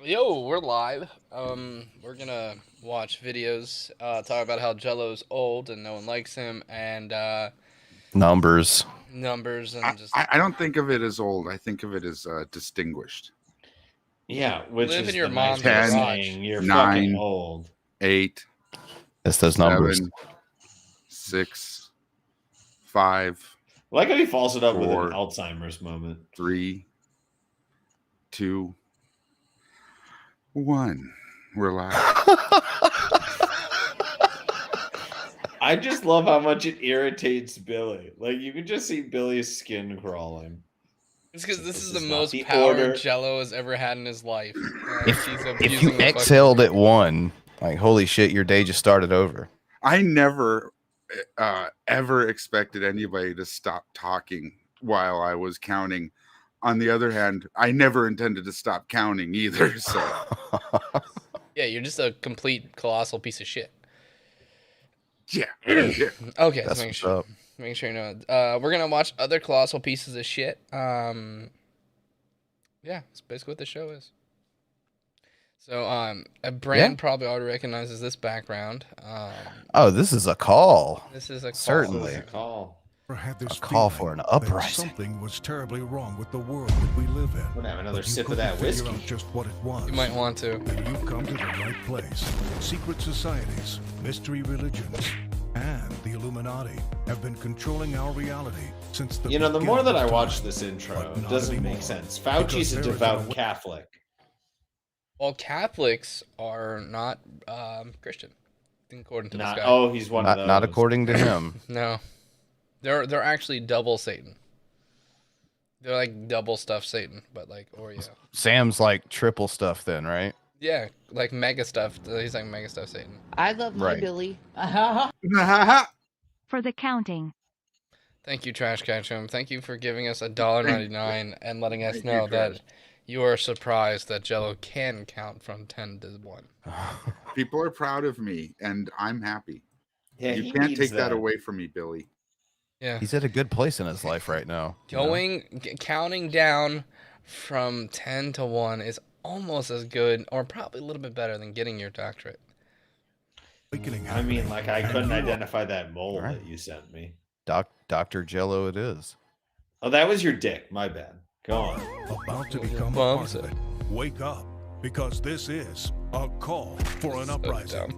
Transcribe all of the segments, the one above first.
Yo, we're live. We're gonna watch videos, talk about how Jello's old and no one likes him, and Numbers. numbers, I, and just I don't think of it as old. I think of it as distinguished. Yeah, which live is in your the nice mom's way of garage. saying you're 9, fucking old. 8, It's those numbers. 7, 6, 5, Like how he follows it up with an 4, Alzheimer's moment. 3, 2, 1. We're live. I just love how much it irritates Billy. Like you can just see Billy's skin crawling. it's because this is This the is not most the power order. Jello has ever had in his life. And If, he's if abusing you the exhaled fucking- at 1, like holy shit, your day just started over. I never ever expected anybody to stop talking while I was counting. On the other hand, I never intended to stop counting either. So Yeah, you're just a complete colossal piece of shit. yeah. Okay, That's let's make what's sure. up. Make sure you know. We're gonna watch other colossal pieces of shit. Yeah, that's basically what the show is. So, Bran probably already recognizes this background. Oh, this is a call. This is a Certainly. This is a call. Had this A call feeling for an that uprising. Something was terribly wrong with the world that we live in. I'm gonna have another But you sip of couldn't that figure whiskey. out just what it was. You might want to. Then you've come to the right place. Secret societies, mystery religions, and the Illuminati have been controlling our reality since the You know, the more beginning that I of watch time. this intro, But it not doesn't anymore, make sense. Fauci's a because there is devout a way- Catholic. Well, Catholics are not Christian, according to this guy. Oh, he's one of those. Not according to him. No, they're actually double Satan. They're like double stuffed Satan, but like Oreo. Sam's like triple stuff then, right? Yeah, like mega stuffed. He's like mega stuffed Satan. I love my Right. Billy. For the counting. Thank you, Trash Ketchum. Thank you for giving us $1.99 and letting us Thank you, know that Trash. you are surprised that Jello can count from 10 to 1. People are proud of me, and I'm happy. Yeah, You he can't needs take that away from me, Billy. Yeah. He's at a good place in his life right now. you know? Counting down from 10 to 1 is almost as good, or probably a little bit better than getting your doctorate. Awakening I mean, like I happening, couldn't and you are identify that mole Alright. that you sent me. Dr. Jello it is. Oh, that was your dick. My bad. Go on. about to become a Bums part of it. Wake up, because this is a call for an uprising.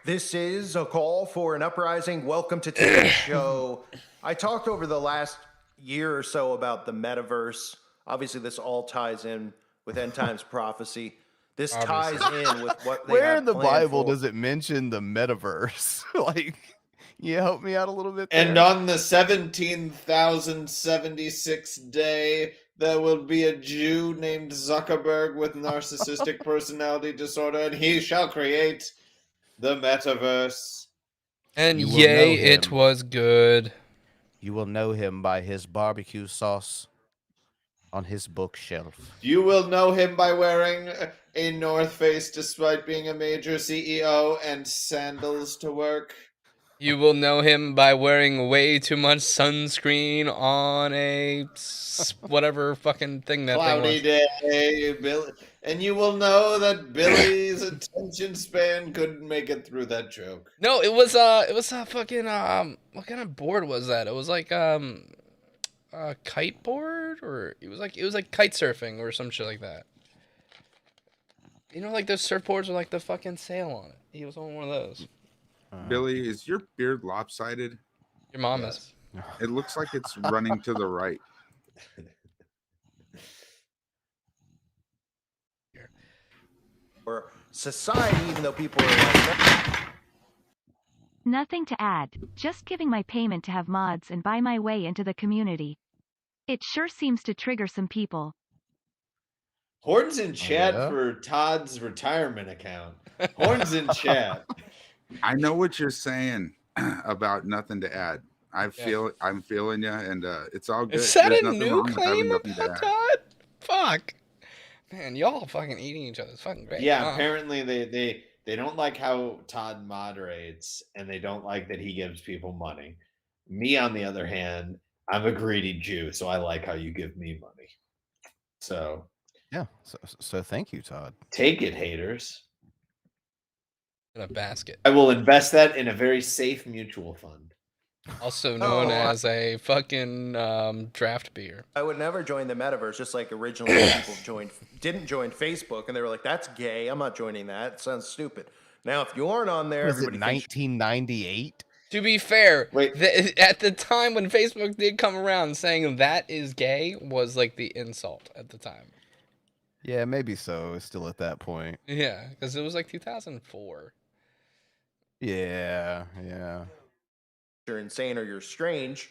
This is a call for an uprising. Welcome to today's show. I talked over the last year or so about the metaverse. Obviously, this all ties in with end times prophecy. This ties in with what they Where have in the planned Bible for- does it mention the metaverse? Like, you help me out a little bit there? And on the 17,076th day, there will be a Jew named Zuckerberg with narcissistic personality disorder, and he shall create the metaverse. And You will yay, know it him. was good. You will know him by his barbecue sauce on his bookshelf. You will know him by wearing a North Face despite being a major CEO and sandals to work. You will know him by wearing way too much sunscreen on a whatever fucking thing that Cloudy thing was. day, Billy. And you will know that Billy's attention span couldn't make it through that joke. No, it was fucking what kind of board was that? It was like a kite board, or it was like kite surfing or some shit like that. You know, like those surfboards with like the fucking sail on it. He was on one of those. Billy, is your beard lopsided? Your mom is. It looks like it's running to the right. for society, even though people are like, Nothing to add, just giving my payment to have mods and buy my way into the community. It sure seems to trigger some people. Horns in chat yeah? for Todd's retirement account. Horns in chat. I know what you're saying about nothing to add. I'm feeling you, and it's all good. Is that There's a nothing new wrong with having claim nothing to about add. Todd? Fuck. Man, y'all fucking eating each other. It's fucking great. Yeah, Huh? apparently they don't like how Todd moderates, and they don't like that he gives people money. Me, on the other hand, I'm a greedy Jew, so I like how you give me money. So Yeah. So thank you, Todd. Take it, haters. In a basket. I will invest that in a very safe mutual fund. Also known Oh, as a fucking draft beer. I would never join the metaverse, just like originally people didn't join Facebook, and they were like, "That's gay. I'm not joining that. It sounds stupid." Now, if you aren't on there, Was it everybody thinks 1998? To be fair, Wait. at the time when Facebook did come around, saying that is gay was like the insult at the time. Yeah, maybe so. It's still at that point. Yeah, because it was like 2004. Yeah. you're insane or you're strange.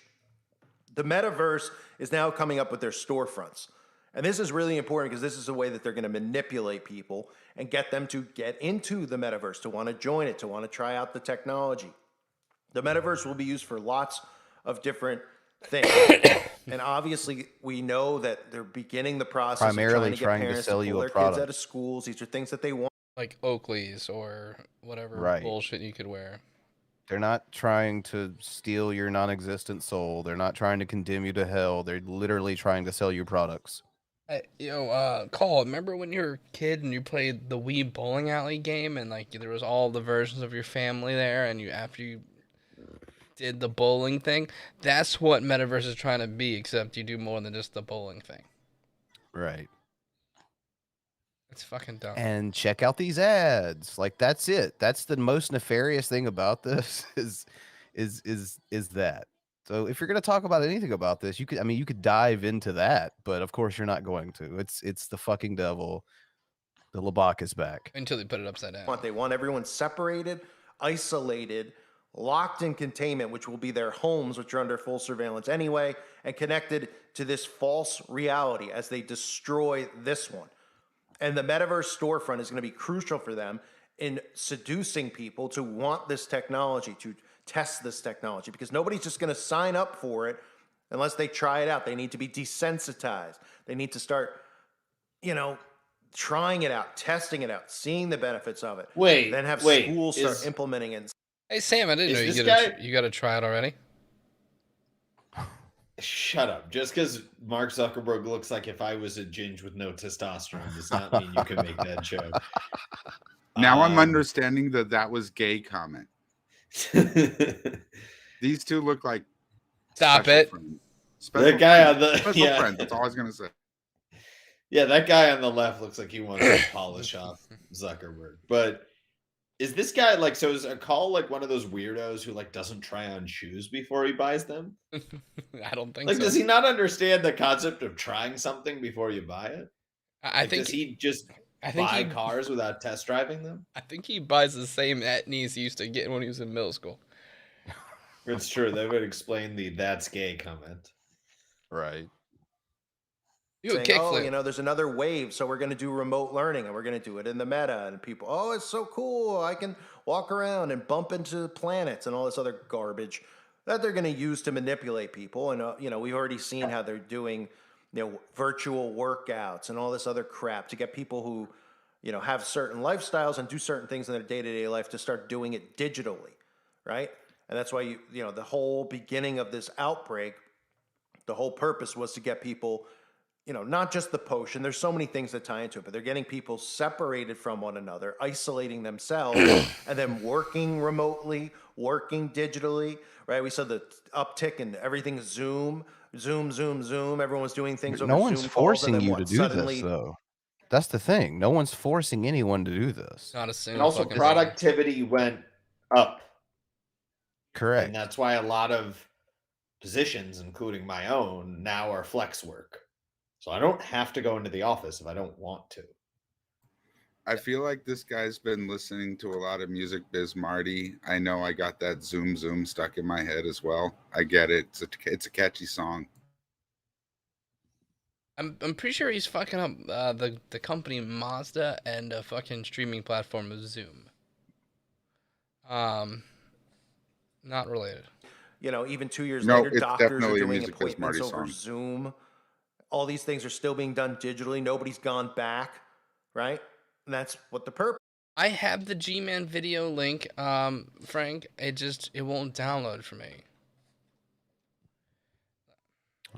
The metaverse is now coming up with their storefronts. And this is really important because this is a way that they're going to manipulate people and get them to get into the metaverse, to want to join it, to want to try out the technology. The metaverse will be used for lots of different things. And obviously, we know that they're beginning the process Primarily of trying to parents sell pull you a their kids product. out of schools. These are things that they want. Like Oakley's or whatever Right. bullshit you could wear. They're not trying to steal your non-existent soul. They're not trying to condemn you to hell. They're literally trying to sell you products. Cole, remember when you were a kid and you played the Wii bowling alley game and like there was all the versions of your family there and after you did the bowling thing? That's what Metaverse is trying to be, except you do more than just the bowling thing. Right. It's fucking dumb. And check out these ads. Like that's it. That's the most nefarious thing about this is that. So if you're going to talk about anything about this, you could dive into that, but of course you're not going to. It's the fucking devil. The Labak is back. Until they put it upside down. They want everyone separated, isolated, locked in containment, which will be their homes, which are under full surveillance anyway, and connected to this false reality as they destroy this one. And the metaverse storefront is going to be crucial for them in seducing people to want this technology, to test this technology, because nobody's just going to sign up for it unless they try it out. They need to be desensitized. They need to start, trying it out, testing it out, seeing the benefits of it. Then have schools start implementing it. Hey, Sam, I didn't know you got to try it already. Shut up. Just because Mark Zuckerberg looks like if I was a ginge with no testosterone does not mean you can make that joke. Now I'm understanding that was gay comment. These two look like Stop it. That guy on the friends. That's all I was gonna say. Yeah, that guy on the left looks like he wants to polish off Zuckerberg. But is this guy so is a call like one of those weirdos who doesn't try on shoes before he buys them? I don't think so. Does he not understand the concept of trying something before you buy it? I think does he just buy cars without test driving them? I think he buys the same etnies he used to get when he was in middle school. It's true. That would explain the "that's gay" comment. Right. You a kickflip. There's another wave, so we're going to do remote learning, and we're going to do it in the meta, and people, it's so cool. I can walk around and bump into planets and all this other garbage that they're going to use to manipulate people. And, we've already seen how they're doing, virtual workouts and all this other crap to get people who, have certain lifestyles and do certain things in their day-to-day life to start doing it digitally, right? And that's why, the whole beginning of this outbreak, the whole purpose was to get people, not just the potion. There's so many things that tie into it, but they're getting people separated from one another, isolating themselves, and then working remotely, working digitally, right? We saw the uptick in everything Zoom. Everyone was doing things over No Zoom one's calls, forcing and then you to do this, though. That's the thing. No one's forcing anyone to do this. Not a single. And also, productivity went up. Correct. And that's why a lot of positions, including my own, now are flex work. So I don't have to go into the office if I don't want to. I feel like this guy's been listening to a lot of Music Biz Marty. I know I got that Zoom stuck in my head as well. I get it. It's a catchy song. I'm pretty sure he's fucking up the company Mazda and a fucking streaming platform of Zoom. Not related. Even 2 years No, later, it's doctors are definitely a doing Music Biz appointments Marty over song. Zoom. All these things are still being done digitally. Nobody's gone back, right? And that's what the purpose. I have the G-Man video link, Frank. It won't download for me.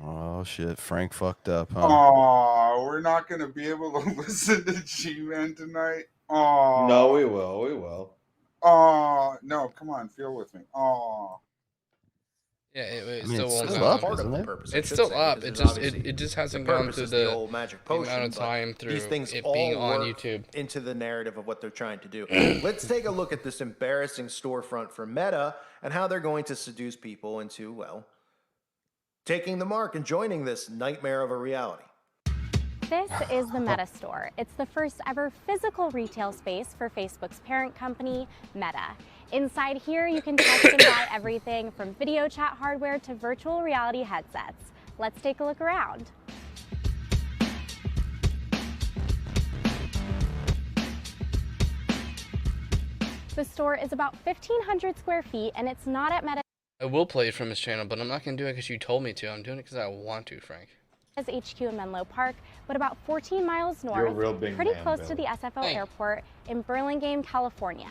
Oh shit, Frank fucked up, huh? Oh, we're not gonna be able to listen to G-Man tonight. Oh No, we will. We will. Oh no, come on, feel with me. Oh. Yeah, it I mean, still it's won't still go up, on. Part of isn't the it? purpose, I It's should still say, up. because It there's just obviously it just the hasn't gone purpose through is the old magic the amount potion, of but time through these things it all being on work YouTube. into the narrative of what they're trying to do. Let's take a look at this embarrassing storefront for Meta and how they're going to seduce people into, well, taking the mark and joining this nightmare of a reality. This is the Meta Store. It's the first ever physical retail space for Facebook's parent company, Meta. Inside here, you can test and buy everything from video chat hardware to virtual reality headsets. Let's take a look around. The store is about 1,500 square feet, and it's not at Meta's I will play it from his channel, but I'm not gonna do it because you told me to. I'm doing it because I want to, Frank. HQ in Menlo Park, but about 14 miles You're a north, real big pretty man, close to Billy. the SFO Hey. airport in Burlingame, California.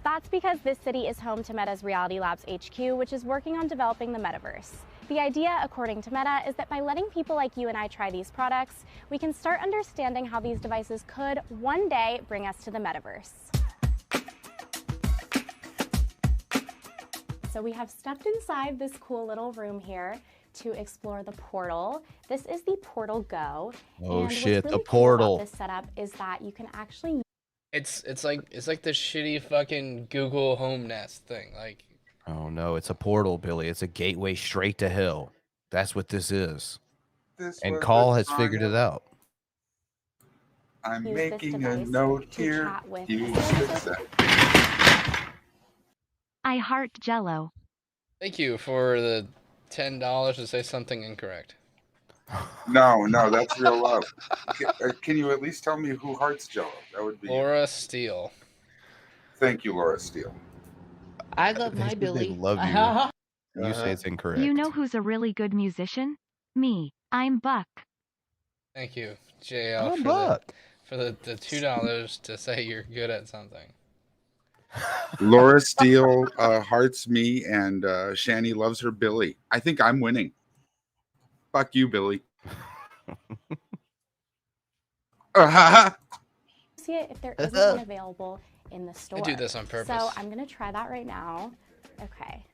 That's because this city is home to Meta's Reality Labs HQ, which is working on developing the metaverse. The idea, according to Meta, is that by letting people like you and I try these products, we can start understanding how these devices could one day bring us to the metaverse. So we have stepped inside this cool little room here to explore the portal. This is the Portal Go. Oh and shit, what's the really cool about portal. this setup is that you can actually It's like the shitty fucking Google Home Nest thing. Like, Oh no, it's a portal, Billy. It's a gateway straight to hell. That's what this is. This And was Call the has figured song it out. I'm use this making a device note to here. chat with Use a this. I heart Jello. thank you for the $10 to say something incorrect. No, that's real love. Can you at least tell me who hearts Jello? That would be. Laura Steele. Thank you, Laura Steele. I love They my said they Billy. love you. You say it's incorrect. You know who's a really good musician? Me. I'm Buck. Thank you, JL, Oh, for Buck. the $2 to say you're good at something. Laura Steele hearts me, and Shanny loves her Billy. I think I'm winning. Fuck you, Billy. see it if there isn't one available in the store. I do this on purpose. So I'm gonna try that right now. Okay.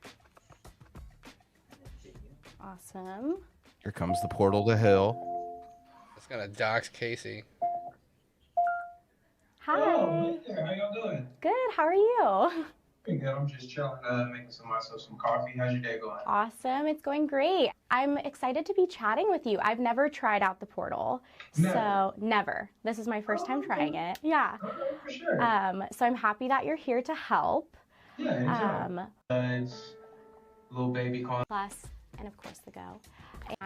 Awesome. Here comes the portal to hell. It's gonna dox Casey. Hi. Oh, hey there. How y'all doing? Good. How are you? Pretty good. I'm just chilling, making myself some coffee. How's your day going? Awesome. It's going great. I'm excited to be chatting with you. I've never tried out the portal. So never. This is my first time trying it. Yeah. For sure. So I'm happy that you're here to help. Yeah, enjoy. It's little baby calling. Plus, and of course the Go.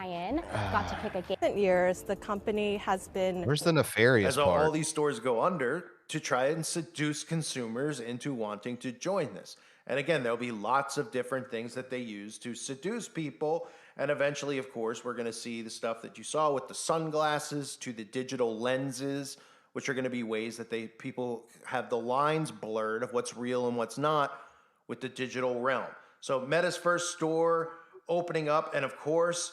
Ian got to pick a game. Recent years, the company has been. Where's the nefarious As part? all these stores go under to try and seduce consumers into wanting to join this. And again, there'll be lots of different things that they use to seduce people. And eventually, of course, we're going to see the stuff that you saw with the sunglasses to the digital lenses, which are going to be ways that people have the lines blurred of what's real and what's not with the digital realm. So Meta's first store opening up, and of course,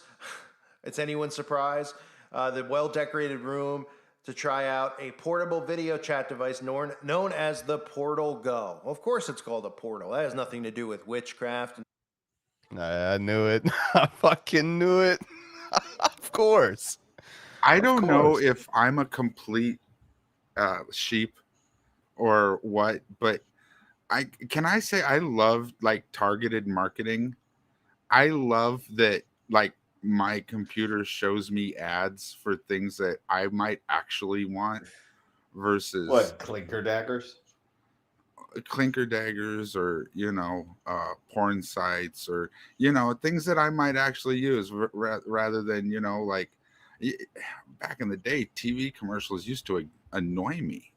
it's anyone's surprise, the well-decorated room to try out a portable video chat device known as the Portal Go. Of course it's called a portal. That has nothing to do with witchcraft. I knew it. I fucking knew it. Of course. I don't know if I'm a complete sheep or what, but I say I love like targeted marketing. I love that like my computer shows me ads for things that I might actually want versus What, clinker daggers? Clinker daggers, or porn sites, or things that I might actually use rather than like back in the day, TV commercials used to annoy me.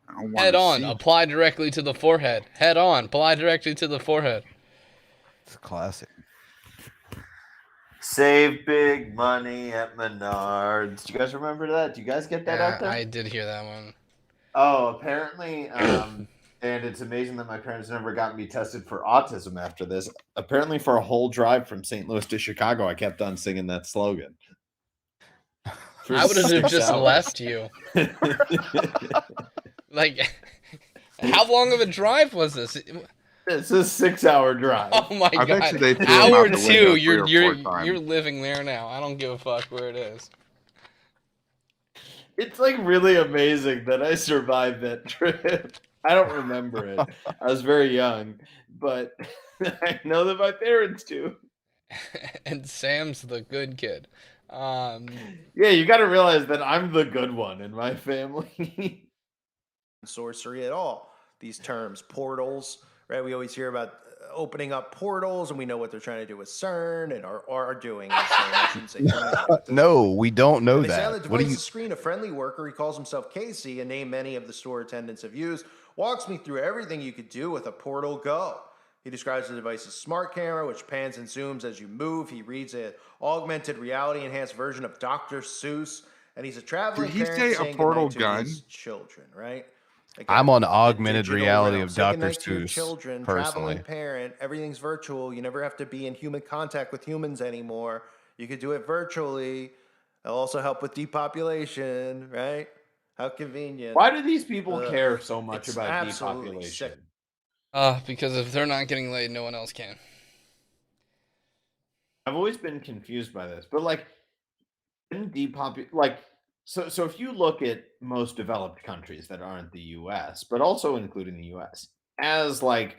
I don't Head on, see. apply directly to the forehead. Head on, apply directly to the forehead. It's a classic. Save big money at Menards. Do you guys remember that? Do you guys get that out there? I did hear that one. Oh, apparently, And it's amazing that my parents never got me tested for autism after this. Apparently, for a whole drive from St. Louis to Chicago, I kept on singing that slogan. I would have just left you. Like, how long of a drive was this? It's a 6-hour drive. Oh my I bet god! you they threw him Hour out the window two, 3 or 4 you're times. living there now. I don't give a fuck where it is. It's like really amazing that I survived that trip. I don't remember it. I was very young, but I know that my parents do. And Sam's the good kid. Yeah, you got to realize that I'm the good one in my family. Sorcery at all. These terms, portals, right? We always hear about opening up portals, and we know what they're trying to do with CERN and are doing. I shouldn't say trying. No, we don't know They say on the that. What do you? device's screen, a friendly worker, he calls himself Casey, a name many of the store attendants have used, walks me through everything you could do with a Portal Go. He describes the device's smart camera, which pans and zooms as you move. He reads an augmented reality enhanced version of Dr. Seuss, and he's a traveling Did he parent say a saying portal goodnight to gun? his children, right? Again, I'm on the augmented digital reality realm. of Say Dr. goodnight to your Seuss, children, personally. traveling parent, everything's virtual. You never have to be in human contact with humans anymore. You could do it virtually. It'll also help with depopulation, right? How convenient. Why do these people care so much It's about absolutely depopulation? sick. Because if they're not getting laid, no one else can. I've always been confused by this, but like, so if you look at most developed countries that aren't the U.S., but also including the U.S., as like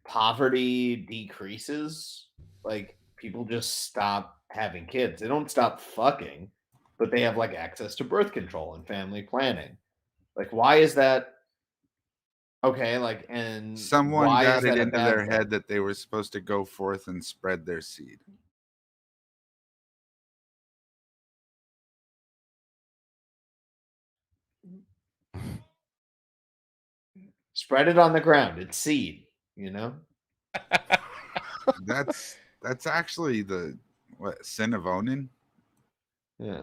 poverty decreases, like people just stop having kids. They don't stop fucking, but they have like access to birth control and family planning. Like, why is that? Okay, like, and Someone why got is it that a into bad their thing? head that they were supposed to go forth and spread their seed. Spread it on the ground. It's seed, you know? That's actually the sin of owning. Yeah.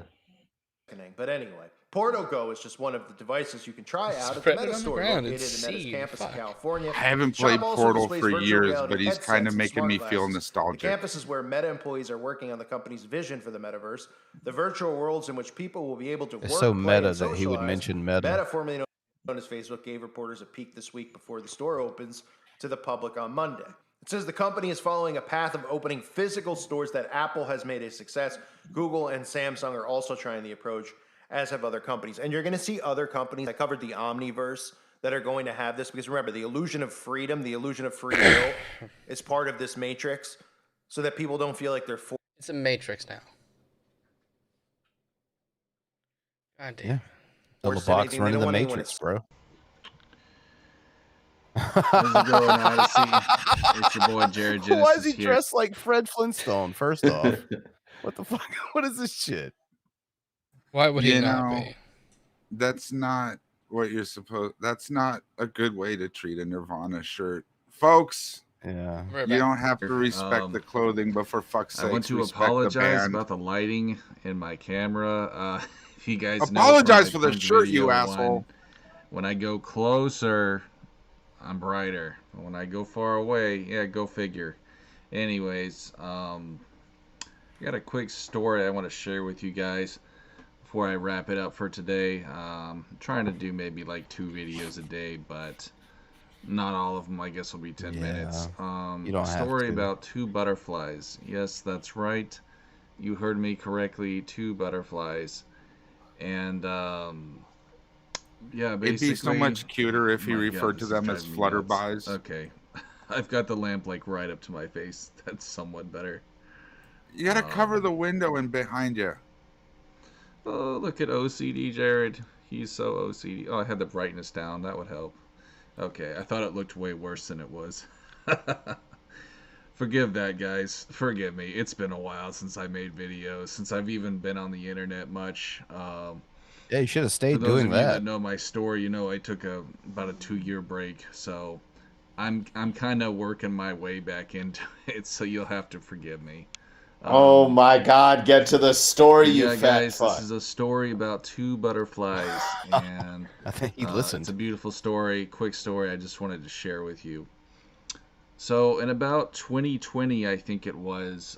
But anyway, Portal Go is just one of the devices you can try out at the Spread it Meta on the store ground, located it's in Meta's seed, campus fuck. in California. I haven't Shop played also Portal displays for virtual years, reality but he's headsets kind of and making smart me feel glasses. The nostalgic. campus is where Meta employees are working on the company's vision for the metaverse, the virtual worlds in which people will be able to It's work, so play, meta and that he would socialize. mention Meta. Meta, formerly known as Facebook, gave reporters a peek this week before the store opens to the public on Monday. It says the company is following a path of opening physical stores that Apple has made a success. Google and Samsung are also trying the approach, as have other companies. And you're going to see other companies. I covered the Omniverse that are going to have this, because remember, the illusion of freedom, the illusion of free will is part of this matrix, so that people don't feel like they're forced. It's a matrix now. God damn. Yeah. Double Forced box anything. They running don't the want anyone Matrix, to- bro. How's it going, Odyssey? It's your boy Jared Genesis Why is he here. dressed like Fred Flintstone? First off, what the fuck? What is this shit? Why would he You not know, be? That's not what you're supposed. That's not a good way to treat a Nirvana shirt, folks. Yeah. You don't have to respect the clothing, but for fuck's sake, I want to respect apologize the band. about the lighting in my camera. If you guys Apologize know for the shirt, you asshole. When I go closer, I'm brighter. When I go far away, yeah, go figure. Anyways, I got a quick story I want to share with you guys before I wrap it up for today. I'm trying to do maybe like 2 videos a day, but not all of them, I guess, will be 10 minutes. You don't A have story to. about 2 butterflies. Yes, that's right. You heard me correctly. 2 butterflies. And yeah, basically, It'd be so much cuter if he my referred God, to this is them as driving me nuts. flutterbys. Okay, I've got the lamp like right up to my face. That's somewhat better. You gotta cover the window and behind you. Oh, look at OCD Jared. He's so OCD. Oh, I had the brightness down. That would help. Okay, I thought it looked way worse than it was. Forgive that, guys. Forgive me. It's been a while since I made videos, since I've even been on the internet much. Yeah, you should have stayed For those doing of you that. that know my story, you know I took about a 2-year break, so I'm kind of working my way back into it. So you'll have to forgive me. Oh my God! Get to the story, you yeah, fat guys, fuck. this is a story about 2 butterflies, and I think he listened. it's a beautiful story, quick story. I just wanted to share with you. So in about 2020, I think it was,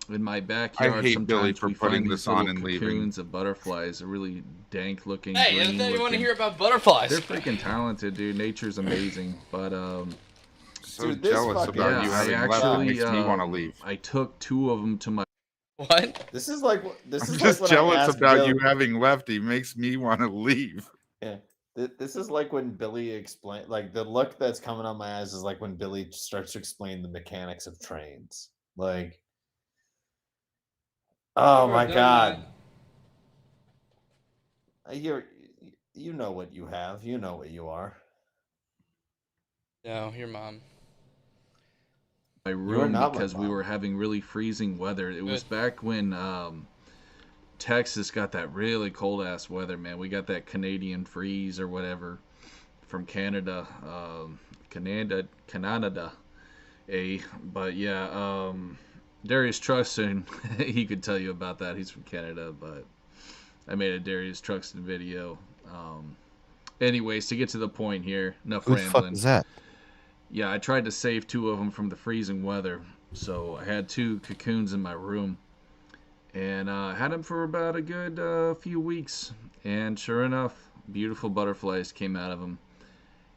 in my backyard, I hate Billy sometimes for we putting find this these on little and leaving. cocoons of butterflies, a really dank-looking, Hey, I green thought you want to looking. hear about butterflies. They're freaking talented, dude. Nature's amazing, but So Dude, this jealous fucking- about you I having left. It actually makes me want to leave. I took 2 of them to my. What? This is like this I'm is just like when I jealous asked about Bill- you having left. He makes me want to leave. Yeah. This is like when Billy explain, like the look that's coming on my eyes is like when Billy starts to explain the mechanics of trains. Like, oh my God. You know what you have. You know what you are. No, your mom. My are room not my because we mom. were having really freezing weather. It was back when Texas got that really cold ass weather, man. We got that Canadian freeze or whatever from Canada, Canada. But yeah, Darius Truxton, he could tell you about that. He's from Canada, but I made a Darius Truxton video. Anyways, to get to the point here, enough Who the fuck rambling. is that? Yeah, I tried to save 2 of them from the freezing weather. So I had 2 cocoons in my room. And had them for about a good few weeks. And sure enough, beautiful butterflies came out of them.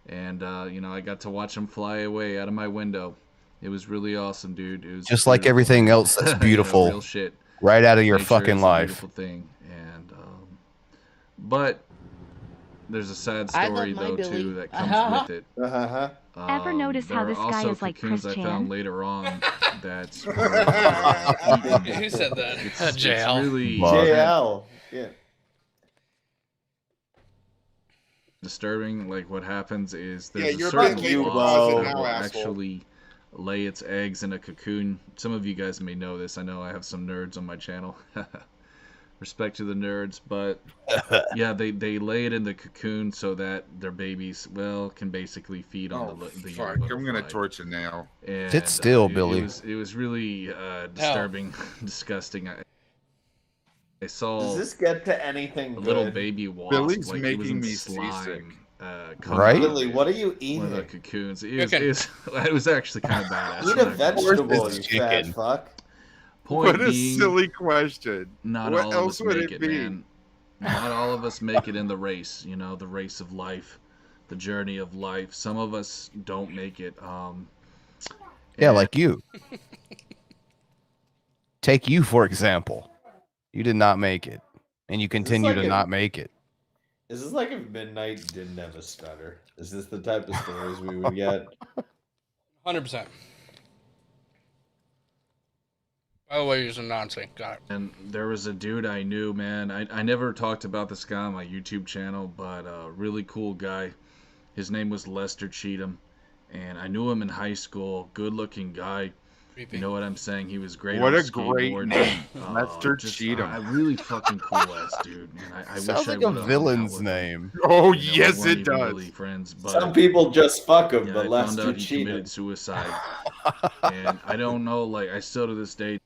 And, I got to watch them fly away out of my window. It was really awesome, dude. It was Just like beautiful, everything man. else that's beautiful. Real shit. Right out of your Nature fucking is a life. beautiful thing. And, but there's a sad story, though, too, that comes with it. Ever notice how there this are guy also is like cocoons Chris I Chan? found later on that's Who said that? it's JL. really JL. Yeah. disturbing. Like what happens is Yeah, there's a you're certain being late for wasp closet that now, will asshole. actually lay its eggs in a cocoon. Some of you guys may know this. I know I have some nerds on my channel. Respect to the nerds, but yeah, they lay it in the cocoon so that their babies, can basically feed on Oh, the fuck. young I'm going to butterfly. torch it now. And, Sit still, it Billy. was really disturbing, disgusting. I saw Does this get to anything a good? little baby wasp. Billy's Like, it was making in me slime, seasick. coming Right? out of Billy, it, what are you one of the eating? cocoons. Chicken. It was actually kind of badass. Eat I'm a not gonna lie. vegetable, It's you fat chicken. fuck. Point What a being, silly question. not What all else of us would make it it, be? man. Not all of us make it in the race. The race of life, the journey of life. Some of us don't make it. Yeah, and- like you. Take you, for example. You did not make it. And you continue like to a- not make it. Is this like if Midnight didn't have a stutter? Is this the type of stories we would get? 100%. By the way, you're some nonsense. Got it. And there was a dude I knew, man. I never talked about this guy on my YouTube channel, but a really cool guy. His name was Lester Cheatham, and I knew him in high school. Good-looking guy. Creepy. You know what I'm saying? He was great What on a great skateboard. name. Lester Cheatham. A really fucking cool ass dude, man. I Sounds wish like I a would've hung out villain's with him. name. Oh, We yes, weren't it even does. really friends, but Some people just fuck him, yeah, but I found Lester out he cheated. committed suicide, and I don't know. Like, I still to this day.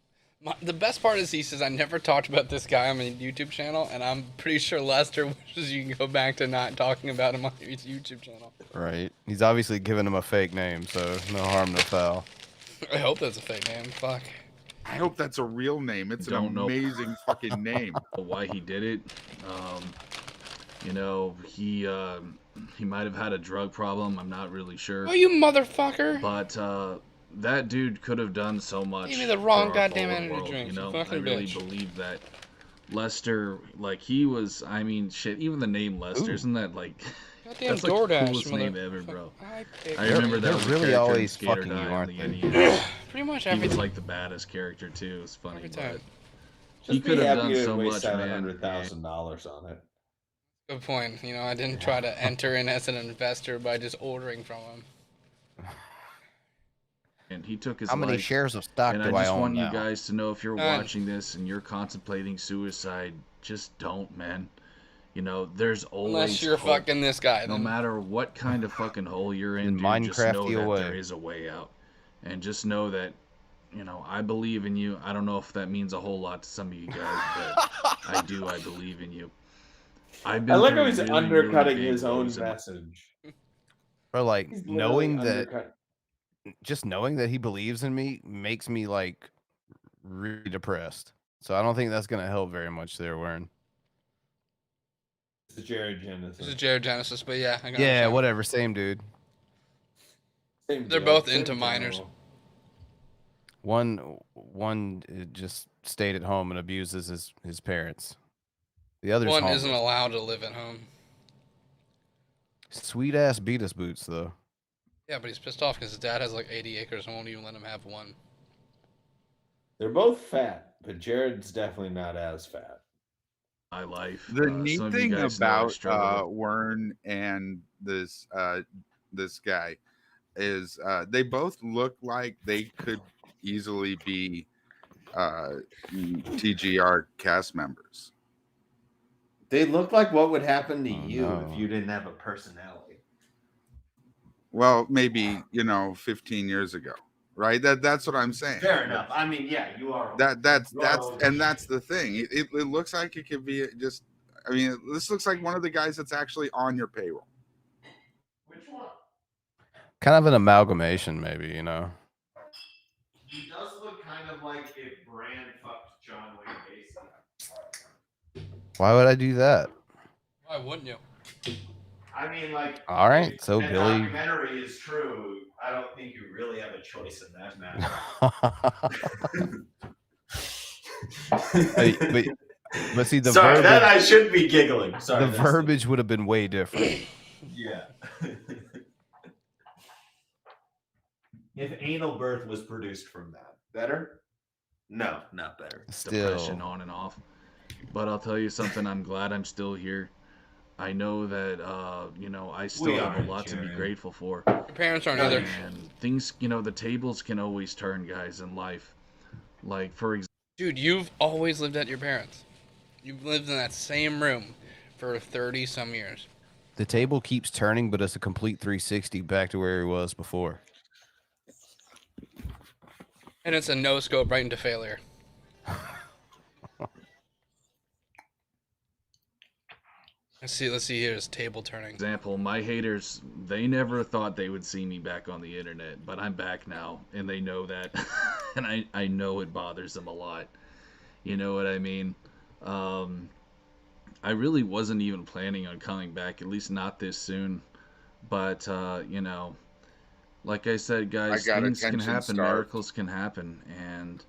The best part is he says, I never talked about this guy on my YouTube channel, and I'm pretty sure Lester wishes you can go back to not talking about him on his YouTube channel. Right. He's obviously giving him a fake name, so no harm, no foul. I hope that's a fake name. Fuck. I hope that's a real name. It's an Don't know. amazing fucking name. Why he did it. He might have had a drug problem. I'm not really sure. Oh, you motherfucker. But that dude could have done so much. Gave me the wrong for our goddamn fallen energy world, drink, You you know, fucking I really bitch. believe that Lester, like he was. I mean, shit. Even the name Lester, isn't that like? Goddamn That's like the DoorDash, coolest name mother- ever, bro. I picked I remember that They're was a really character in always Skater fucking you, Die on aren't the they? NES. Pretty much He was everything. like the baddest character too. It's funny, Every but time. he Just could be have happy done you so didn't waste much, man. $700,000 on it. Good point. You know, I didn't try to enter in as an investor by just ordering from him. And he took his How many life. shares of stock And do I I just own want you now? guys to know, if you're None. watching this and you're contemplating suicide, just don't, man. You know, there's always Unless you're hope. fucking this guy. No Then. matter what kind of fucking hole you're in, In dude, just know Minecraft-y that way. there is a way out. And just know that you know, I believe in you. I don't know if that means a whole lot to some of you guys, but I do. I believe in you. I like how he's undercutting his own message. Or like He's knowing literally that, just knowing that he believes in me makes me like really depressed. So I don't think that's gonna help very much there, Warren. This is Jared Genesis. This is Jared Genesis, but yeah, I Yeah, understand. whatever, same dude. Same They're deal, both same into minors. deal. One just stayed at home and abuses his parents. The other's One homeless. isn't allowed to live at home. Sweet ass Beatles boots though. Yeah, but he's pissed off because his dad has like 80 acres and won't even let him have one. They're both fat, but Jared's definitely not as fat. My life. The Some neat of you thing guys know I about struggle with- Wern and this guy is they both look like they could easily be TGR cast members. They look like what would happen to Oh, you no. if you didn't have a personality. Well, maybe 15 years ago, right? That's what I'm saying. Fair enough. I mean, yeah, you are. That's you are old. that's the thing. It looks like it could be just. I mean, this looks like one of the guys that's actually on your payroll. Which one? Kind of an amalgamation, maybe, you know. He does look kind of like if Bran fucked John Wayne Gacy. Why would I do that? Why wouldn't you? I mean, like. All right, if so the Billy. documentary is true. I don't think you really have a choice in that matter. But see, the Sorry, verbiage, that I shouldn't be giggling. Sorry, the that's verbiage would have been way different. Yeah. If anal birth was produced from that, better? No, not better. depression Still, on and off. But I'll tell you something, I'm glad I'm still here. I know that, you know, I still We have a aren't, lot to be Jared. grateful for. Your parents aren't either. And things, you know, the tables can always turn, guys, in life. Like, for example, Dude, you've always lived at your parents'. You've lived in that same room for 30 some years. the table keeps turning, but it's a complete 360 back to where he was before. And it's a no scope right into failure. Let's see here is table turning. my haters, they never thought they would see me back on the internet, but I'm back now, and they know that. And I know it bothers them a lot. You know what I mean? I really wasn't even planning on coming back, at least not this soon. But, you know, like I said, guys, I got things can attention happen, starved. miracles can happen, and,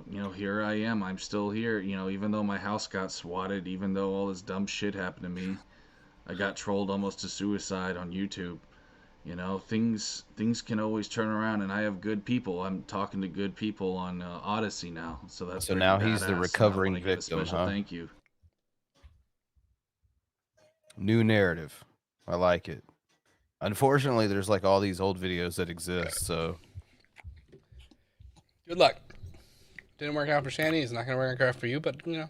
you know, here I am. I'm still here, you know, even though my house got swatted, even though all this dumb shit happened to me. I got trolled almost to suicide on YouTube. You know, things can always turn around, and I have good people. I'm talking to good people on Odyssey now, so that's So pretty now he's the badass, and I recovering wanna give a victim, special huh? Thank you. New narrative. I like it. Unfortunately, there's like all these old videos that exist, so Good luck. Didn't work out for Shanny. It's not going to work out for you, but, you know,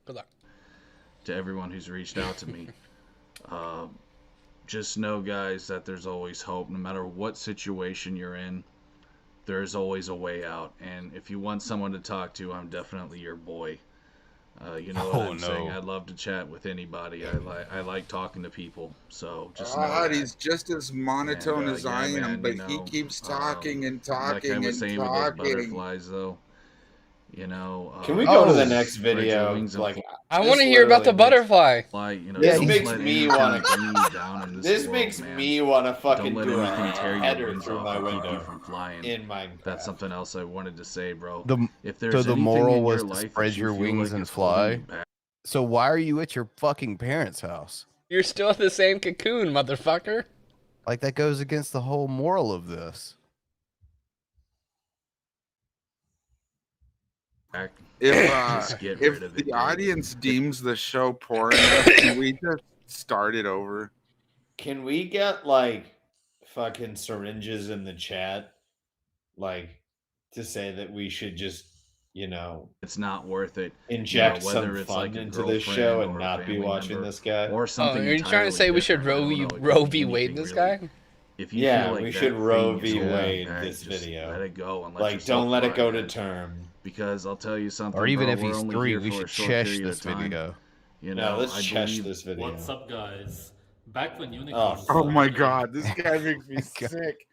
good luck. To everyone who's reached out to me, just know, guys, that there's always hope. No matter what situation you're in, there's always a way out. And if you want someone to talk to, I'm definitely your boy. You know what I'm saying? I'd love to chat with anybody. I like talking to people. So just know God, that. he's just as monotone And, as yeah, I am, man, but you he know, keeps talking and like I talking was and saying with those talking. butterflies, though. You know, Can we go to the Oh, next spread your video? wings and Like, I this want to hear about the literally makes- butterfly. fly. You know, This don't makes let me anything wanna- bring you down in This world, makes man. me want to fucking Don't let do a anything tear your header wings through off my or keep you window from flying. in Minecraft. That's something else I wanted to say, bro. the If there's so the anything moral in was your to life spread that you your feel wings like and is holding you fly. back, So why are you at your fucking parents' house? You're still at the same cocoon, motherfucker. Like that goes against the whole moral of this. If just get rid if of it, the dude. audience deems the show poor enough, can we just start it over? Can we get like fucking syringes in the chat, like to say that we should just, you know, It's not worth it. inject whether some it's fun like a into this girlfriend show or and a not be family watching member this guy? or Oh, something. are you trying to say we should entirely Roe different. I don't know, it v. could be Wade this anything, really. guy? if you feel like we that should Roe thing is v. old, Wade guys, this just video. let it go and let Like, yourself don't let it ride, go to guys. term. Because I'll tell you something, Or even bro, if we're he's only 3, here we for a should short chesh period this of time. video. You No, know, let's I chesh believe this video. What's up, guys? Back when Oh, unicorns. Oh my started- god, this guy makes me sick.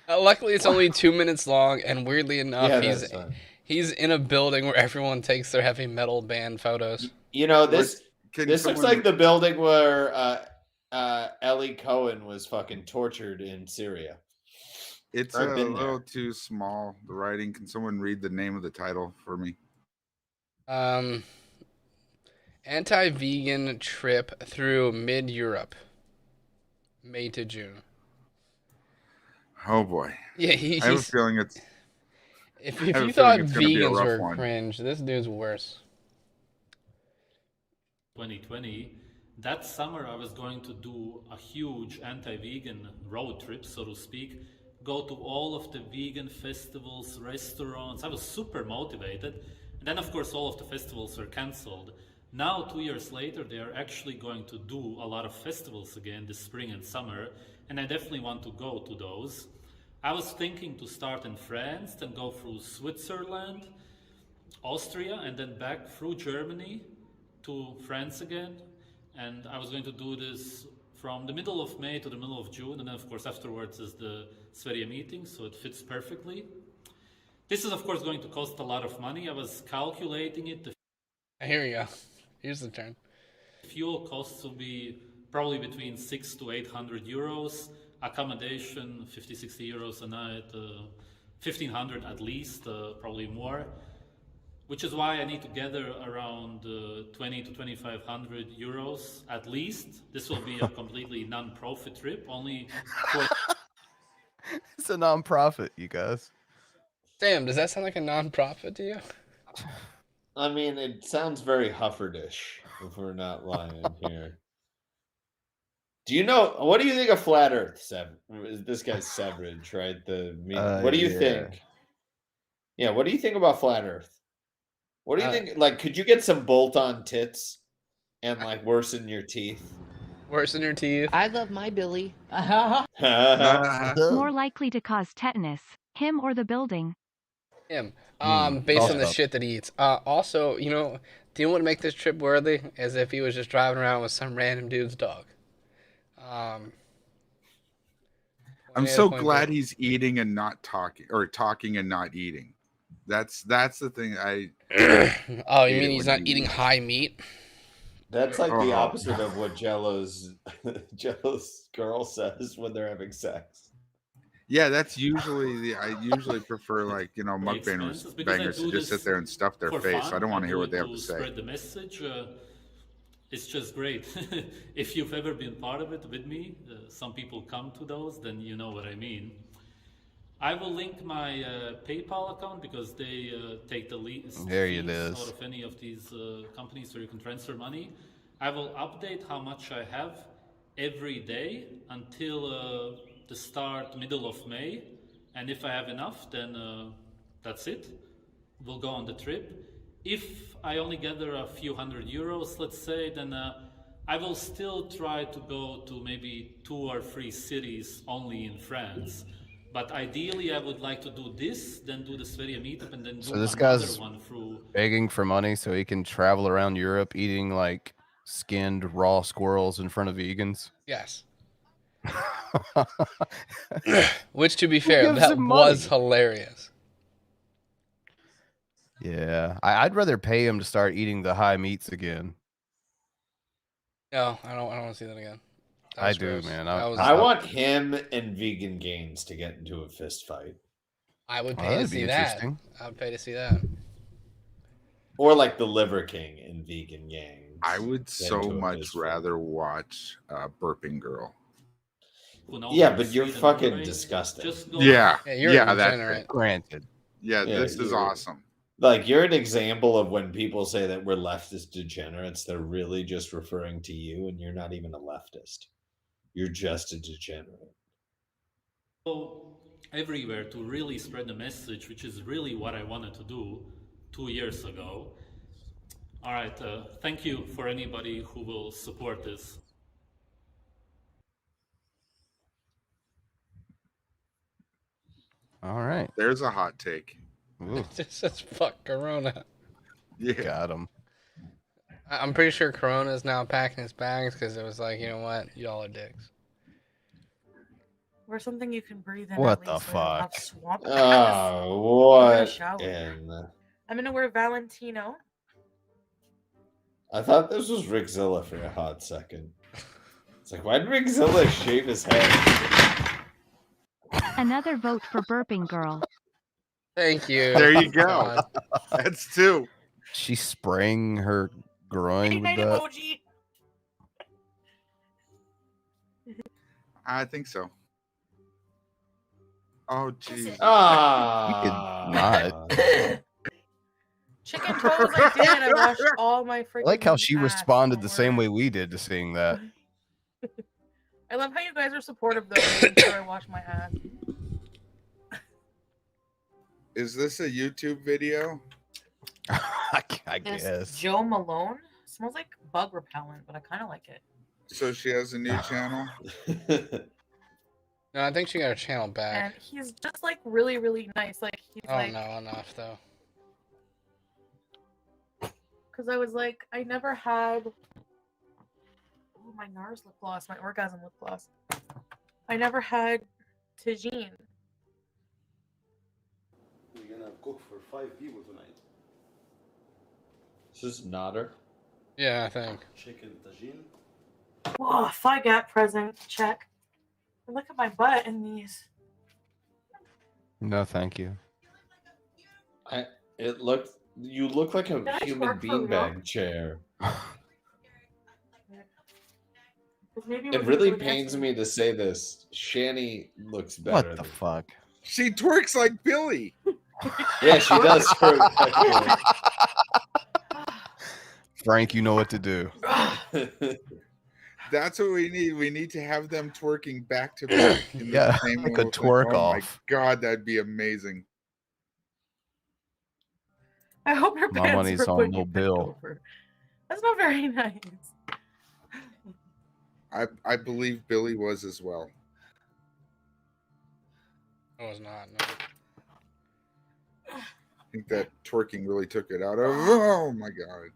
Luckily, it's only 2 minutes long, and weirdly enough, Yeah, that's fine. he's in a building where everyone takes their heavy metal band photos. You know, this Can looks someone- like the building where Ellie Cohen was fucking tortured in Syria. It's I've a been there. little too small. The writing. Can someone read the name of the title for me? Anti-vegan trip through mid-Europe, May to June. Oh boy. Yeah, I have a feeling it's. If I have a you thought feeling it's gonna be a vegans rough were one. cringe, this dude's worse. 2020. That summer, I was going to do a huge anti-vegan road trip, so to speak. Go to all of the vegan festivals, restaurants. I was super motivated. And then, of course, all of the festivals were cancelled. Now, 2 years later, they are actually going to do a lot of festivals again this spring and summer. And I definitely want to go to those. I was thinking to start in France, then go through Switzerland, Austria, and then back through Germany to France again. And I was going to do this from the middle of May to the middle of June. And then, of course, afterwards is the SYNJE meeting, so it fits perfectly. This is, of course, going to cost a lot of money. I was calculating it. Here we go. Here's the turn. Fuel costs will be probably between 600 to 800 euros. Accommodation, 50, 60 euros a night. 1,500 at least, probably more. Which is why I need to gather around 20 to 2,500 euros at least. This will be a completely non-profit trip, only for... It's a non-profit, you guys. Sam, does that sound like a non-profit to you? I mean, it sounds very Hufferdish, if we're not lying here. Do you know, what do you think of Flat Earth, this guy's Severage, right? What do you think? Yeah, what do you think about Flat Earth? What do you think? Like, could you get some bolt-on tits and like worsen your teeth? Worsen your teeth? I love my Billy. More likely to cause tetanus, him or the building. Him. Based on the up. shit that he eats. Also, you know, do you want to make this trip worthy? As if he was just driving around with some random dude's dog. I'm so glad he's eating and not talking, or talking and not eating. That's the thing. Oh, you mean he's not eating high meat? That's like the opposite of what Jello's girl says when they're having sex. Yeah, that's usually I usually prefer, like, you know, mukbangers to just sit there and stuff their face. I don't want to hear what they have to say. Spread the message. It's just great. If you've ever been part of it with me, some people come to those, then you know what I mean. I will link my PayPal account because they take the least fees out of any of these companies where you can transfer money. I will update how much I have every day until the middle of May. And if I have enough, then that's it. We'll go on the trip. If I only gather a few hundred euros, let's say, then I will still try to go to maybe 2 or 3 cities only in France. But ideally, I would like to do this, then do the SYNJE meetup, and then do this another guy's one through. begging for money so he can travel around Europe eating like skinned raw squirrels in front of vegans. Yes. Which, to be fair, that was hilarious. Yeah, I'd rather pay him to start eating the high meats again. No, I don't want to see that again. I do, man. I want him and Vegan Gains to get into a fist fight. I would pay to see that. I would pay to see that. Or like the Liver King and Vegan Gang. I would so much rather watch Burping Girl. Yeah, but you're fucking disgusting. Yeah, you're that's granted. Yeah, this is awesome. Like, you're an example of when people say that we're leftist degenerates, they're really just referring to you, and you're not even a leftist. You're just a degenerate. Go everywhere to really spread the message, which is really what I wanted to do 2 years ago. All right, thank you for anybody who will support this. All right. There's a hot take. Ooh, Just says fuck Corona. Yeah. got him. I'm pretty sure Corona's now packing his bags because it was like, you know what, y'all are dicks. Or something you can breathe in. What at the least so you don't have fuck? swamp. Oh, what? shower. In? I'm gonna wear Valentino. I thought this was Rickzilla for a hot second. It's like, why did Rickzilla shave his head? Another vote for burping girl. Thank you. There you go. God. That's two. She's spraying her groin with Night that. emoji. I think so. Oh, geez. Ah, Chicken toes, I did. I washed all my freaking. I like how she ass. responded the Don't same worry. way we did to seeing that. I love how you guys are supportive though. Making sure I wash my ass. Is this a YouTube video? I This guess. Joe Malone smells like bug repellent, but I kind of like it. So she has a new channel? No, I think she got her channel back. And he's just like really, really nice. Like he's I like, don't know enough though. because I was like, I never had. Oh, my NARS lip gloss, my orgasm lip gloss. I never had tagine. We're gonna cook for 5 people tonight. This is Nodder. Yeah, I think. Chicken tagine. Whoa, if I got present, check. And look at my butt in these. No, thank you. You look like a Did I human twerk for real? beanbag chair. 'Cause maybe It was really really pains nasty. me to say this. Shanny looks better. What the than- fuck? She twerks like Billy. Yeah, she does. Frank, you know what to do. That's what we need. We need to have them twerking back to back. in the Yeah, same like a little thing. twerk Oh off. my god, that'd be amazing. I hope her My pants money's were on put Lil bent Bill. over. That's not very nice. I believe Billy was as well. I was not. No. I think that twerking really took it out of. Oh my god.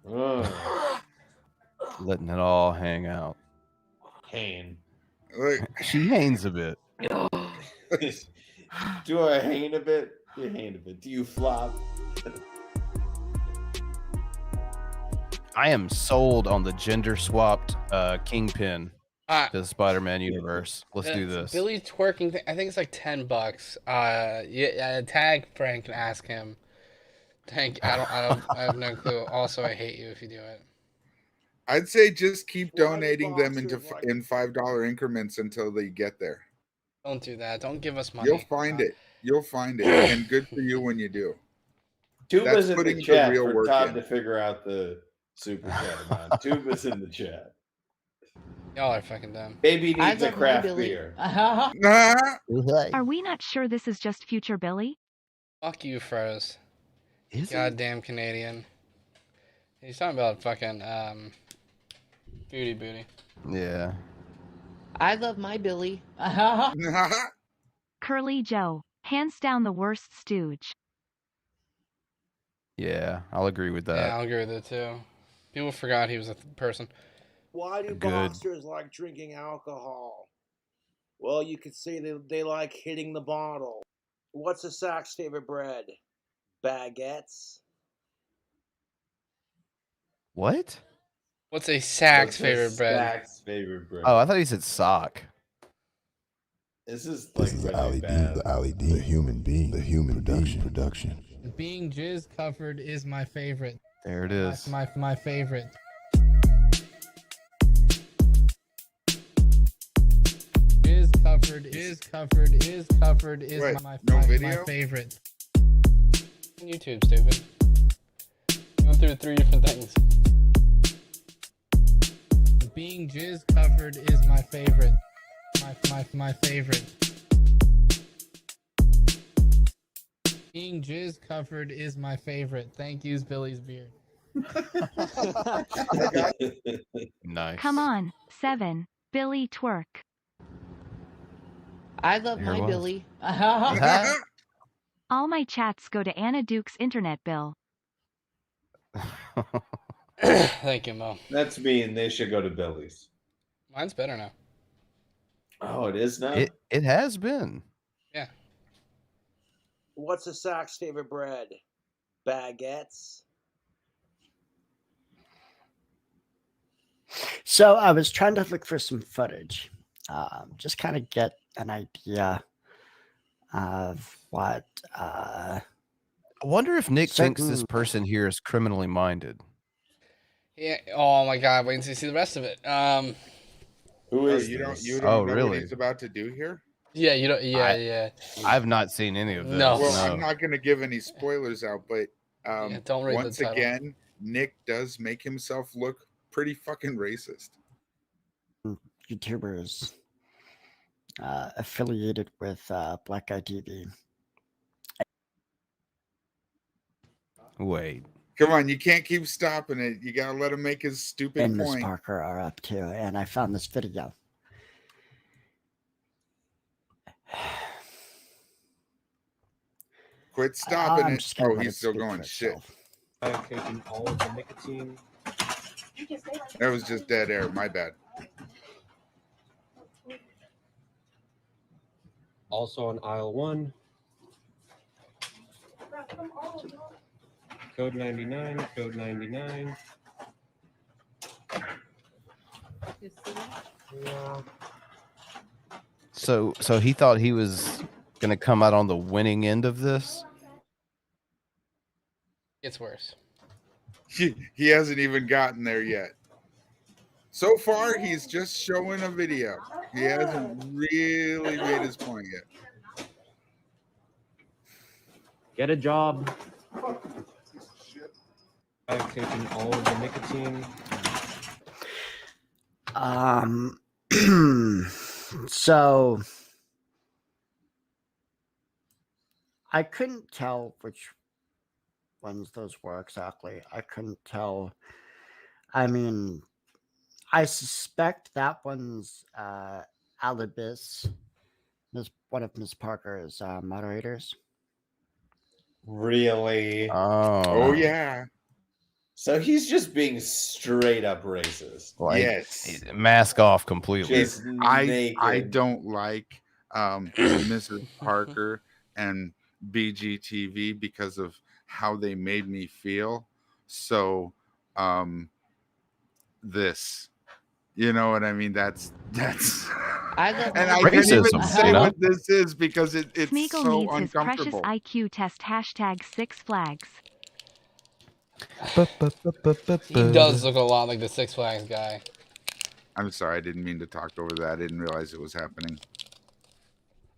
Letting it all hang out. Hane. Like, She hangs a bit. Do I hane a bit? You hane a bit. Do you flop? I am sold on the gender swapped Kingpin to the Spider-Man universe. Let's do this. Billy twerking thing, I think it's like $10. Yeah, tag Frank and ask him. I have no clue. Also, I hate you if you do it. I'd say just keep donating them in $5 increments until they get there. Don't do that. Don't give us money. You'll find it. You'll find it, and good for you when you do. Tuba's in putting the the chat real for work Todd in. to figure out the super chat amount. Tuba's in the chat. Y'all are fucking dumb. Baby needs a craft beer. Are we not sure this is just future Billy? Fuck you, Froze. Is Goddamn Canadian. He's talking about fucking booty. Yeah. I love my Billy. Curly Joe, hands down the worst stooge. Yeah, I'll agree with that. Yeah, I'll agree with it too. People forgot he was a person. Why do Good. boxers like drinking alcohol? Well, you could say they like hitting the bottle. What's a Sack's favorite bread? Baguettes. What? What's a Sack's What's a favorite bread? Sack's favorite bread. Oh, I thought he said sock. This is like really Ali bad. D, the Ali D, the human being, the human production. Being jizz covered is my favorite. There it is. My favorite. Is covered is Wait, my no my video? favorite. YouTube, stupid. You went through 3 different things. Being jizz covered is my favorite. My favorite. Being jizz covered is my favorite. Thank you, Billy's beard. Nice. Come on, 7. Billy twerk. I love There my was. Billy. All my chats go to Anna Duke's internet bill. Thank you, Mo. That's mean. They should go to Billy's. Mine's better now. Oh, it is now? It has been. Yeah. What's a Sock's favorite bread? Baguettes. So I was trying to look for some footage, just kind of get an idea of what. I wonder if Nick thinks this certain- person here is criminally minded. Yeah. Oh my God. Wait until you see the rest of it. Who Oh, is you don't this? you don't Oh, know really? what he's about to do here? Yeah. You don't. Yeah. I've not seen any of this. No. Well, I'm not going to give any spoilers out, but Yeah, don't read the once title. again, Nick does make himself look pretty fucking racist. YouTubers affiliated with Black Eye TV. Wait. Come on, you can't keep stopping it. You got to let him make his stupid And Miss point. Parker are up too, and I found this video. Quit stopping I'm it. just gonna Oh, let he's it still speak going. for Shit. itself. Taking all of the nicotine. That was just dead air. My bad. Also on aisle 1. Code 99, code 99. Yeah. So he thought he was gonna come out on the winning end of this. It's worse. He hasn't even gotten there yet. So far, he's just showing a video. He hasn't really made his point yet. Get a job. I've taken all of the nicotine. So I couldn't tell which ones those were exactly. I couldn't tell. I mean, I suspect that one's Alibis, one of Miss Parker's moderators. Really? Oh yeah. So he's just being straight up racist. Like, Yes. mask off completely. Just I naked. don't like Mrs. Parker and BGTV because of how they made me feel. So this, you know what I mean? That's I love and my I can't even Racism, say you know? what this is because it's Smeagol so needs his precious uncomfortable. IQ test hashtag 6 flags. He does look a lot like the Six Flags guy. I'm sorry, I didn't mean to talk over that. I didn't realize it was happening.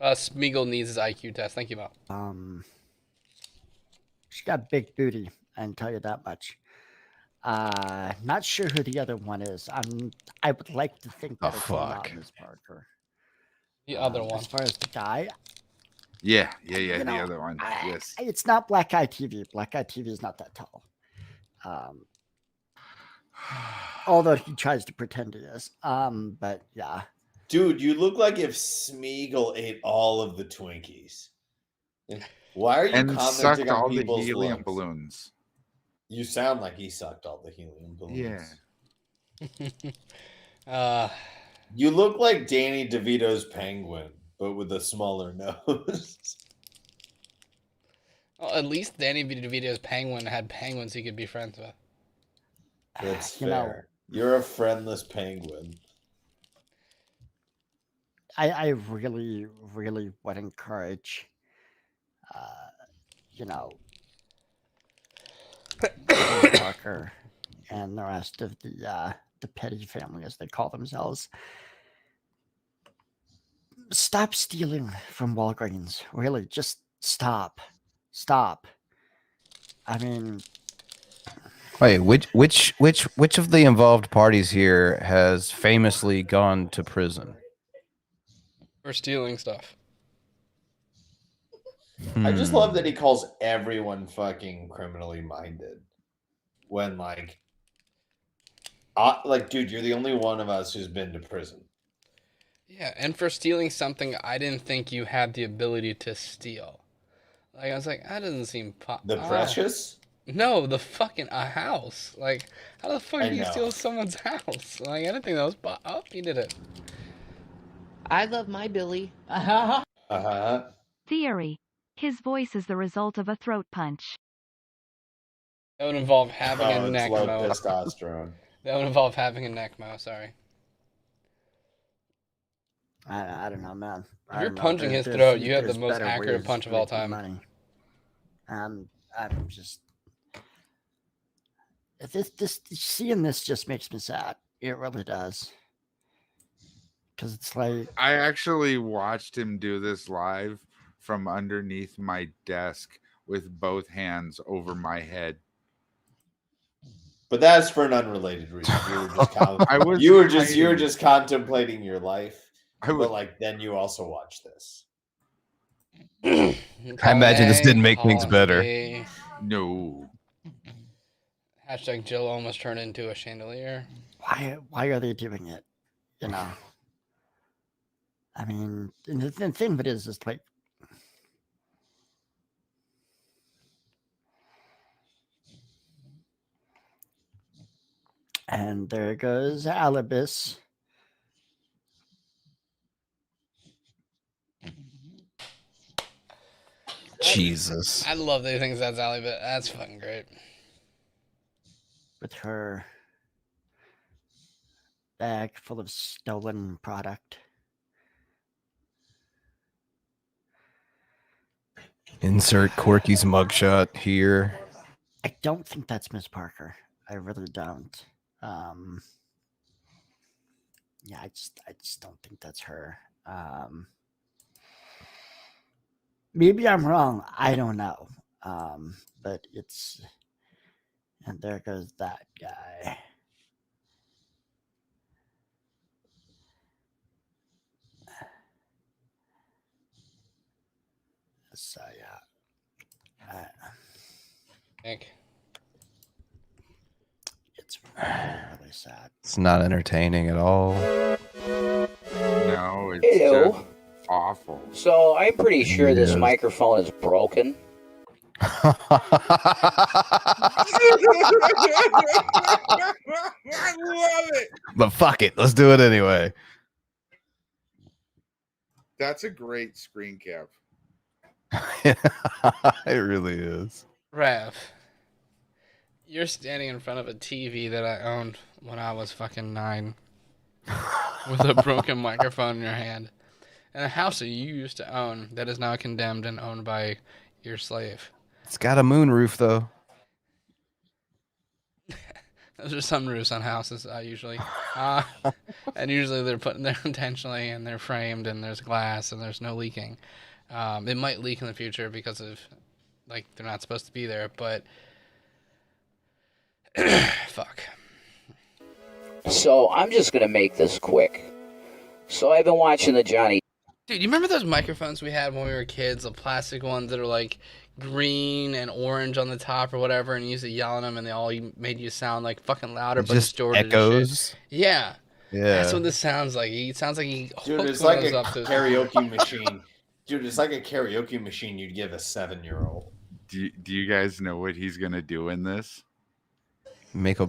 Smeagol needs his IQ test. Thank you, Mo. She's got big booty, I can tell you that much. Not sure who the other one is. I would like to think that it's not Miss Parker. The other one. As far as the guy, Yeah, You the know, other one. Yes. it's not Black Eye TV. Black Eye TV is not that tall. Although he tries to pretend he is. But yeah. Dude, you look like if Smeagol ate all of the Twinkies. Why are you And commenting sucked on all the people's helium looks? balloons. You sound like he sucked all the helium balloons. Yeah. You look like Danny DeVito's penguin, but with a smaller nose. Well, at least Danny DeVito's penguin had penguins he could be friends with. That's You know- fair. You're a friendless penguin. I really, really would encourage, Parker and the rest of the petty family, as they call themselves, stop stealing from Walgreens. Really, just stop. I mean, Wait, which of the involved parties here has famously gone to prison? For stealing stuff. I just love that he calls everyone fucking criminally minded. When like, dude, you're the only one of us who's been to prison. Yeah, and for stealing something I didn't think you had the ability to steal. Like I was like, that doesn't seem The Precious? No, the fucking a house. Like, how the fuck I do you know. steal someone's house? Like, I didn't think that was. Oh, he did it. I love my Billy. Theory. His voice is the result of a throat punch. That would involve having a It's neck low mo. testosterone. That would involve having a neck mo. Sorry. I don't know, man. If you're punching his throat, you have the most accurate punch of all time. Money. I'm just this seeing this just makes me sad. It really does. Because it's like I actually watched him do this live from underneath my desk with both hands over my head. But that's for an unrelated reason. You were just you were just contemplating your life. But like then you also watch this. I imagine this didn't make things better. No. Hashtag Jill almost turned into a chandelier. why are they doing it? You know. I mean, and the thing of it is like and there goes Alibis. Jesus. I love that he thinks that's Allie, but that's fucking great. With her bag full of stolen product. Insert Corky's mugshot here. I don't think that's Miss Parker. I really don't. Yeah, I just don't think that's her. Maybe I'm wrong. I don't know. But it's, and there goes that guy. So yeah. Nick. It's really sad. It's not entertaining at all. No, it's just awful. So I'm pretty sure this microphone is broken. I love it. But fuck it, let's do it anyway. That's a great screen cap. It really is. Rev, you're standing in front of a TV that I owned when I was fucking 9 with a broken microphone in your hand, and a house that you used to own that is now condemned and owned by your slave. It's got a moonroof though. Those are sunroofs on houses, usually. And usually they're put in there intentionally, and they're framed, and there's glass, and there's no leaking. It might leak in the future because of, like, they're not supposed to be there, but... Fuck. So I'm just going to make this quick. So I've been watching the Johnny... Dude, you remember those microphones we had when we were kids? The plastic ones that are, like, green and orange on the top or whatever, and you used to yell at them, and they all made you sound, like, fucking louder, but just distorted echoes. Yeah. Yeah. That's what this sounds like. It sounds like he Dude, hooked it's one like of a those up to his- karaoke machine. Dude, it's like a karaoke machine you'd give a 7-year-old. Do you guys know what he's gonna do in this? Make a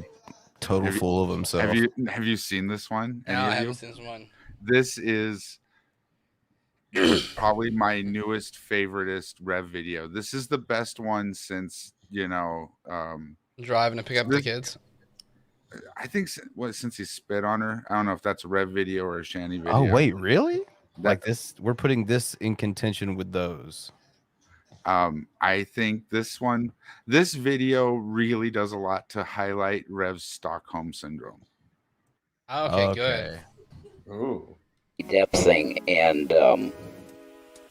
total fool of himself. Have you seen this one? No, Any I of haven't you? seen this one. This is probably my newest favoriteest Rev video. This is the best one since, Driving to pick up the kids. I think since he spit on her. I don't know if that's a Rev video or a Shanny video. Oh wait, really? Like this, we're putting this in contention with those. I think this video really does a lot to highlight Rev's Stockholm syndrome. Okay, good. Ooh. depth thing, and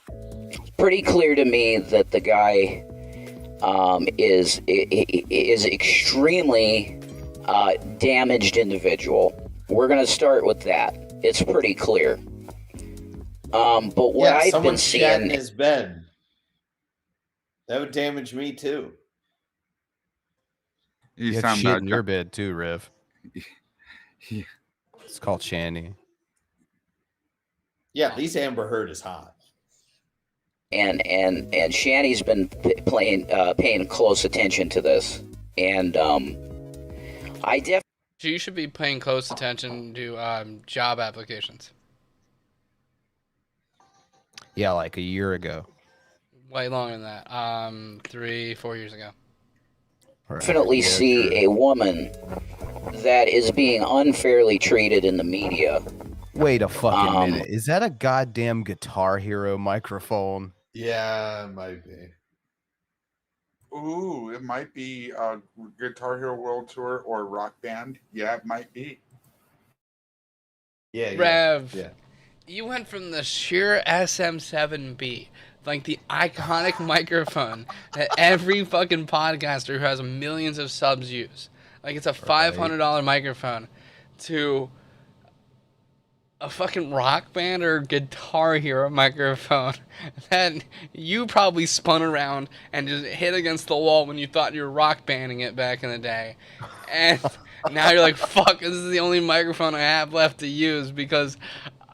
it's pretty clear to me that the guy is extremely damaged individual. We're gonna start with that. It's pretty clear. But what I've been someone's shat in seeing, his bed. That would damage me too. You have sound shit bad, in your bed too, Rev. It's called Shanny. Yeah, at least Amber Heard is hot. and Shanny's been paying close attention to this, and I definitely. So you should be paying close attention to job applications. Yeah, like a year ago. Way longer than that. 3-4 years ago. Definitely see a woman that is being unfairly treated in the media. Wait a fucking minute. Is that a goddamn Guitar Hero microphone? Yeah, it might be. Ooh, it might be a Guitar Hero World Tour or Rock Band. Yeah, it might be. Yeah, Rev, yeah. you went from the sheer SM7B, like the iconic microphone that every fucking podcaster who has millions of subs use. Like, it's a $500 microphone, to a fucking Rock Band or Guitar Hero microphone that you probably spun around and just hit against the wall when you thought you were rock banding it back in the day. And now you're like, fuck, this is the only microphone I have left to use, because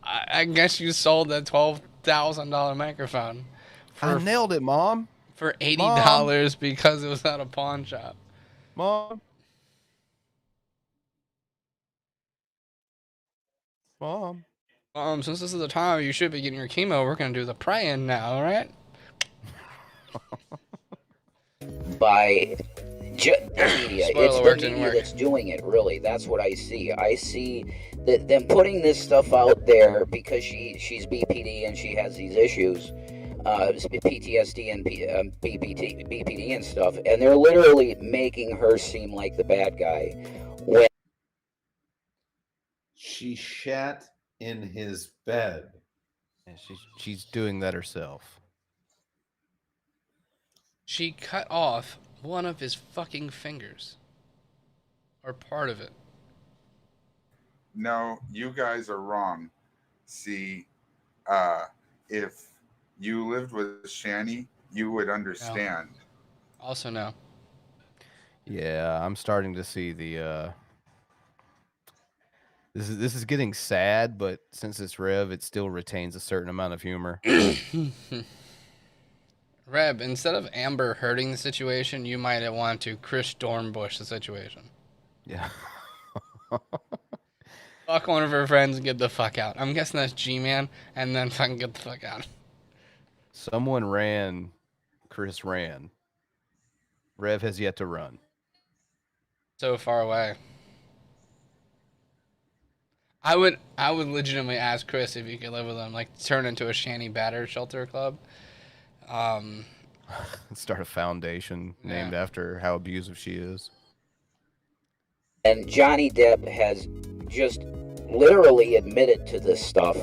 I guess you sold that $12,000 microphone. I nailed it, Mom. For $80 because it was at a pawn shop. Mom. Since this is the time you should be getting your chemo, we're gonna do the praying now, all right? By the media. It's Spoiler, the media that's doing it, really. That's what I see. I see that them putting this stuff out there because she's BPD and she has these issues, PTSD and BPD and stuff, and they're literally making her seem like the bad guy. When she shat in his bed. Yeah, she's doing that herself. She cut off one of his fucking fingers. Or part of it. No, you guys are wrong. See, if you lived with Shanny, you would understand. No. Also no. Yeah, I'm starting to see the this is getting sad, but since it's Rev, it still retains a certain amount of humor. Reb, instead of Amber hurting the situation, you might want to Chris Dornbush the situation. Yeah. Fuck one of her friends and get the fuck out. I'm guessing that's G-Man, and then fucking get the fuck out. Someone ran. Chris ran. Rev has yet to run. So far away. I would legitimately ask Chris if he could live with him, like turn into a Shanny Batter Shelter Club. Start a foundation named after how abusive she is. And Johnny Depp has just literally admitted to this stuff.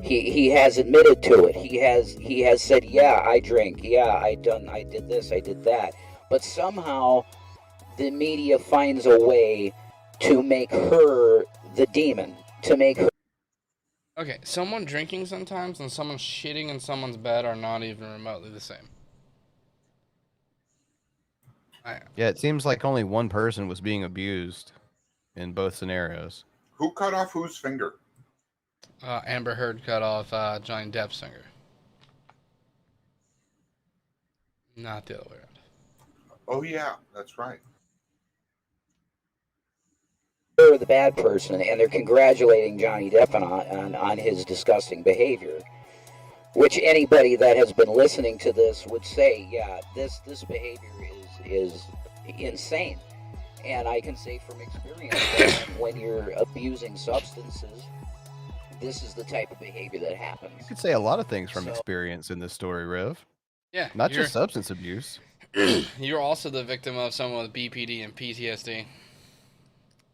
He has admitted to it. He has said, yeah, I drink. Yeah, I did this, I did that. But somehow the media finds a way to make her the demon. To make her... Okay, someone drinking sometimes and someone shitting in someone's bed are not even remotely the same. Yeah, it seems like only one person was being abused in both scenarios. Who cut off whose finger? Amber Heard cut off Johnny Depp's finger. Not the other way around. Oh yeah, that's right. They're the bad person, and they're congratulating Johnny Depp on his disgusting behavior. Which anybody that has been listening to this would say, yeah, this behavior is insane. And I can say from experience that when you're abusing substances, this is the type of behavior that happens. You could say a lot of things from experience in this story, Rev. Yeah. Not just substance abuse. You're also the victim of someone with BPD and PTSD.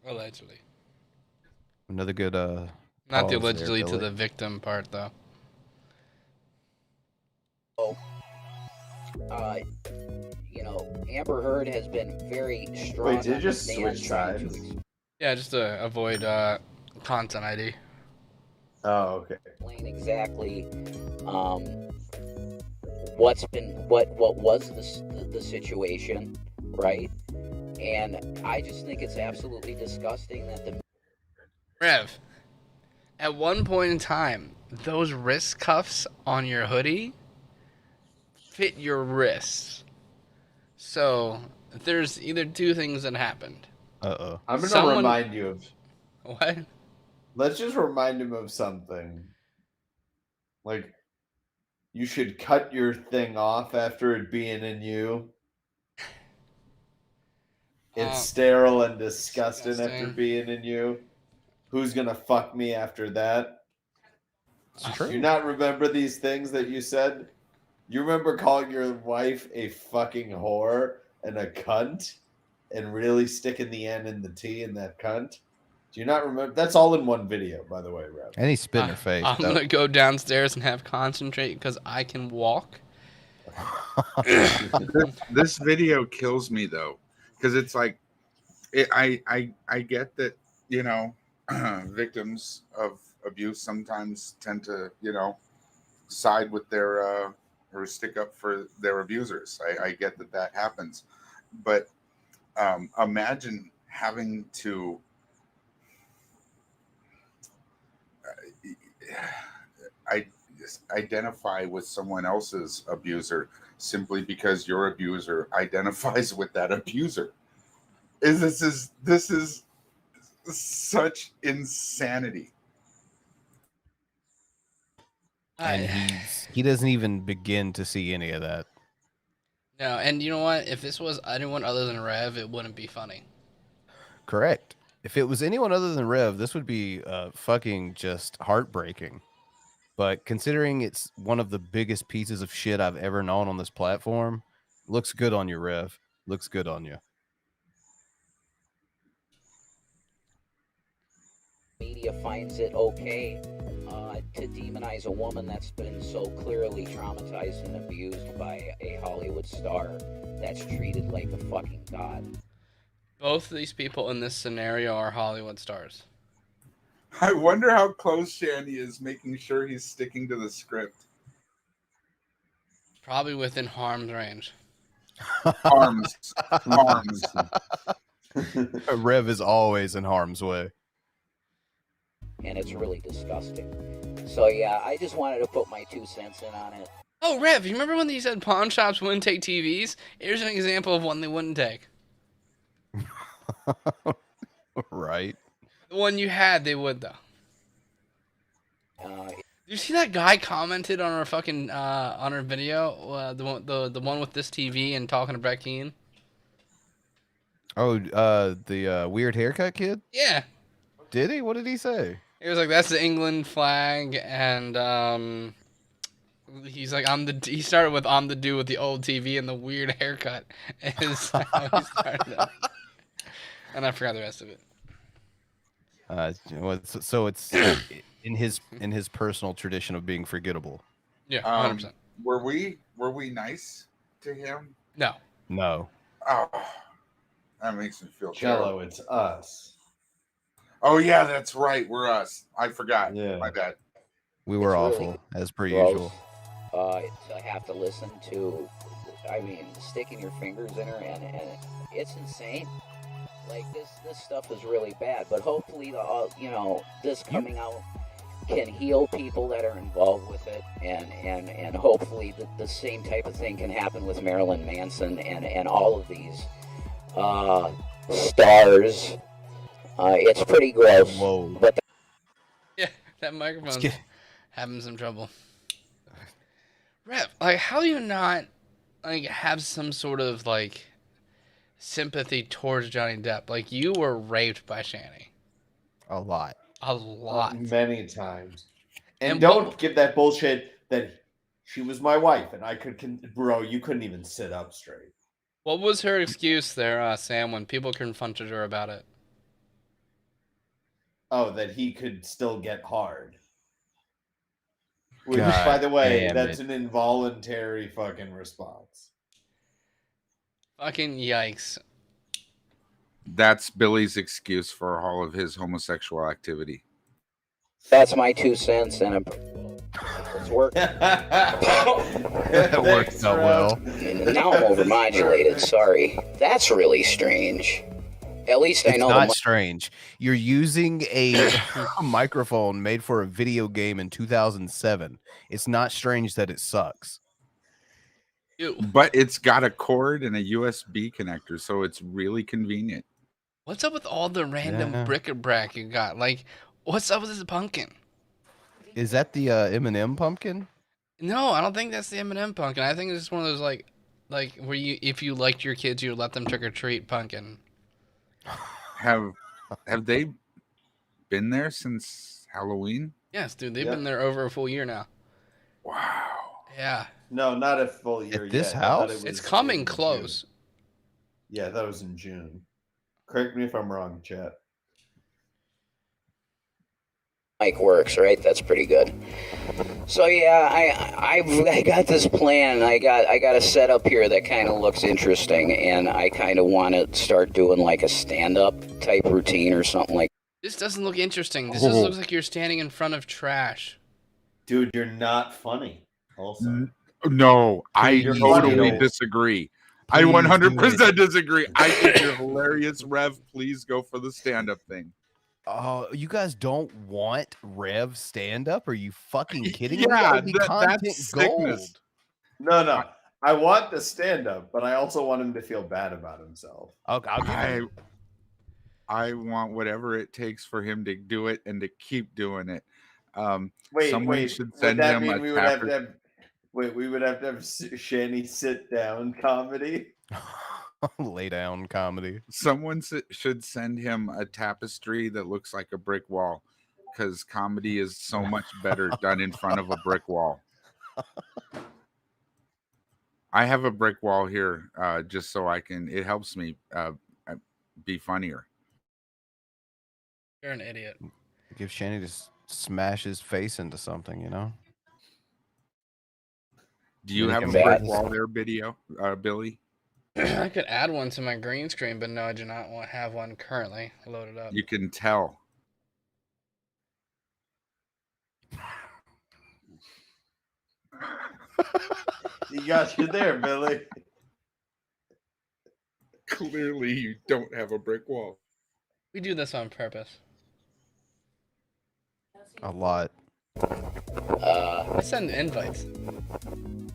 Allegedly. Another good not the allegedly there, to the victim part though. Oh, Amber Heard has been very strong. Wait, did you just switch sides? Yeah, just to avoid content ID. Oh, okay. Explain exactly what was the situation, right? And I just think it's absolutely disgusting that the... Rev, at one point in time, those wrist cuffs on your hoodie fit your wrist. So there's either two things that happened. Uh-oh. I'm gonna remind you of what? Let's just remind him of something. Like, you should cut your thing off after it being in you. It's sterile and disgusting after being in you. Who's gonna fuck me after that? Do you not remember these things that you said? You remember calling your wife a fucking whore and a cunt and really sticking the N in the T in that cunt? Do you not remember? That's all in one video, by the way, Rev. And he spit in her face. I'm gonna go downstairs and have concentrate because I can walk. This video kills me though, because it's like, I get that, you know, victims of abuse sometimes tend to, you know, side with their or stick up for their abusers. I get that happens, but imagine having to identify with someone else's abuser simply because your abuser identifies with that abuser. This is such insanity. And he doesn't even begin to see any of that. No, and you know what? If this was anyone other than Rev, it wouldn't be funny. Correct. If it was anyone other than Rev, this would be fucking just heartbreaking. But considering it's one of the biggest pieces of shit I've ever known on this platform, looks good on you, Rev. Looks good on you. Media finds it okay to demonize a woman that's been so clearly traumatized and abused by a Hollywood star that's treated like a fucking god. Both of these people in this scenario are Hollywood stars. I wonder how close Shanny is making sure he's sticking to the script. Probably within harm's range. Arms. Rev is always in harm's way. And it's really disgusting. So yeah, I just wanted to put my 2 cents in on it. Oh, Rev, you remember when they said pawn shops wouldn't take TVs? Here's an example of one they wouldn't take. Right. The one you had, they would, though. Did you see that guy commented on our fucking on our video? The one with this TV and talking to Brett Keane? Oh, the weird haircut kid? Yeah. Did he? What did he say? He was like, "That's the England flag," and he's like, He started with, "I'm the dude with the old TV and the weird haircut." Is how he started it. And I forgot the rest of it. So it's in his personal tradition of being forgettable. Yeah, 100%. Were we nice to him? No. No. Oh, that makes me feel Jello, terrible. it's us. Oh yeah, that's right. We're us. I forgot. Yeah. My bad. We were It's awful, really as per gross. usual. To have to listen to, I mean, sticking your fingers in her, and it's insane. Like, this stuff is really bad, but hopefully, this coming out can heal people that are involved with it, and hopefully the same type of thing can happen with Marilyn Manson and all of these stars. It's pretty gross. Whoa. But Yeah, that microphone's having some trouble. Rev, like, how do you not, like, have some sort of, like, sympathy towards Johnny Depp? Like, you were raped by Shanny. A lot. A lot. Many times. And don't give that bullshit that she was my wife and I could, bro, you couldn't even sit up straight. What was her excuse there, Sam, when people confronted her about it? Oh, that he could still get hard. Which, God by the way, damn that's it. an involuntary fucking response. Fucking yikes. That's Billy's excuse for all of his homosexual activity. that's my 2 cents, and it's working. That worked out well. Now I'm overmodulated. Sorry. That's really strange. At least I It's know not strange. You're using a microphone made for a video game in 2007. It's not strange that it sucks. Ew. But it's got a cord and a USB connector, so it's really convenient. What's up with all the random Yeah. bric-a-brac you got? Like, what's up with this pumpkin? Is that the M&M pumpkin? No, I don't think that's the M&M pumpkin. I think it's just one of those like where you, if you liked your kids, you let them trick or treat pumpkin. Have they been there since Halloween? Yes, dude, they've Yeah. been there over a full year now. Wow. Yeah. No, not a full year At this yet. I thought house? it It's was coming in close. June. Yeah, that was in June. Correct me if I'm wrong, chat. Mic works, right? That's pretty good. So yeah, I got this plan. I got a setup here that kind of looks interesting, and I kind of want to start doing like a stand-up type routine or something like. This doesn't look interesting. This just looks like you're standing in front of trash. Dude, you're not funny. Also, No, I You're totally funny. disagree. I Please 100% disagree. I think you're hilarious, Rev. Please go for the stand-up thing. Oh, you guys don't want Rev stand up? Are you fucking kidding me? Yeah, That would be content that's gold. sickness. no. I want the stand-up, but I also want him to feel bad about himself. I'll give him. I want whatever it takes for him to do it and to keep doing it. Wait. should Would send that him mean a we would have tapper- to have? Wait, we would have to have Shanny sit down comedy. Lay down comedy. Someone should send him a tapestry that looks like a brick wall, because comedy is so much better done in front of a brick wall. I have a brick wall here, just so I can. It helps me be funnier. You're an idiot. Give Shanny to smash his face into something, you know? Do you Then he have a can brick bat- wall there, Billy? I could add one to my green screen, but no, I do not have one currently loaded up. You can tell. You got you there, Billy. Clearly, you don't have a brick wall. We do this on purpose. A lot. I send invites.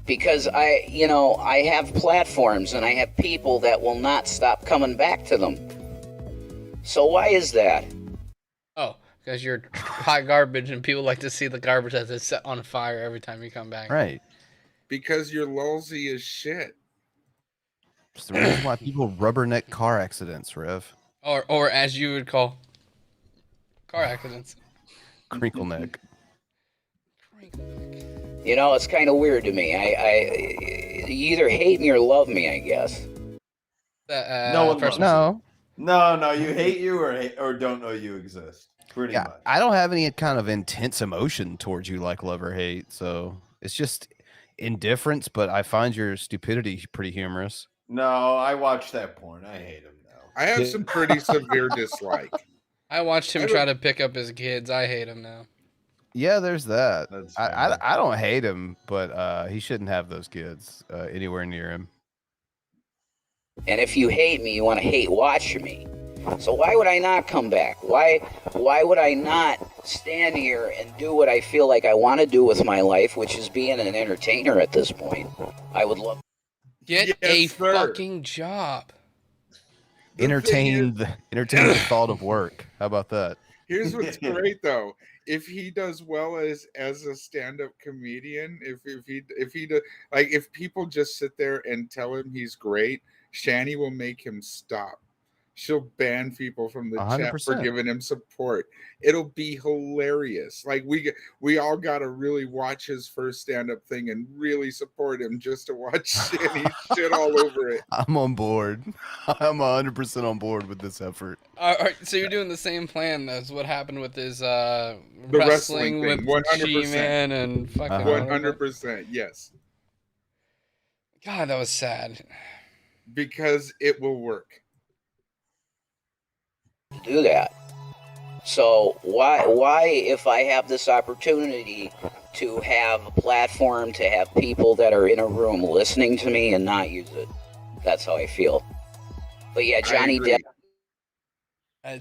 Because I have platforms and I have people that will not stop coming back to them. So why is that? Oh, because you're hot garbage and people like to see the garbage as it's set on fire every time you come back. Right. Because you're lolsy as shit. It's the reason why people rubberneck car accidents, Rev. Or as you would call, car accidents. Crinkle neck. You know, it's kind of weird to me. You either hate me or love me, I guess. No one loves No. No, you hate you or don't know you exist. Pretty Yeah, much. I don't have any kind of intense emotion towards you like love or hate, so it's just indifference, but I find your stupidity pretty humorous. No, I watched that porn. I hate him now. I have some pretty severe dislike. I watched him try to pick up his kids. I hate him now. Yeah, there's that. That's I don't hate him, but he shouldn't have those kids anywhere near him. And if you hate me, you want to hate watch me. So why would I not come back? Why would I not stand here and do what I feel like I want to do with my life, which is being an entertainer at this point? I would love. Get a fucking job. Entertain the thought of work. How about that? Here's what's great though. If he does well as a stand-up comedian, if people just sit there and tell him he's great, Shanny will make him stop. She'll ban people from the chat for 100%. giving him support. It'll be hilarious. Like we all gotta really watch his first stand-up thing and really support him just to watch Shanny shit all over it. I'm on board. I'm 100% on board with this effort. All right, so you're doing the same plan as what happened with his wrestling wrestling with thing, 100%. G-Man and fucking 100%, yes. God, that was sad. Because it will work. Do that. So why if I have this opportunity to have a platform, to have people that are in a room listening to me and not use it? That's how I feel. But yeah, Johnny Depp.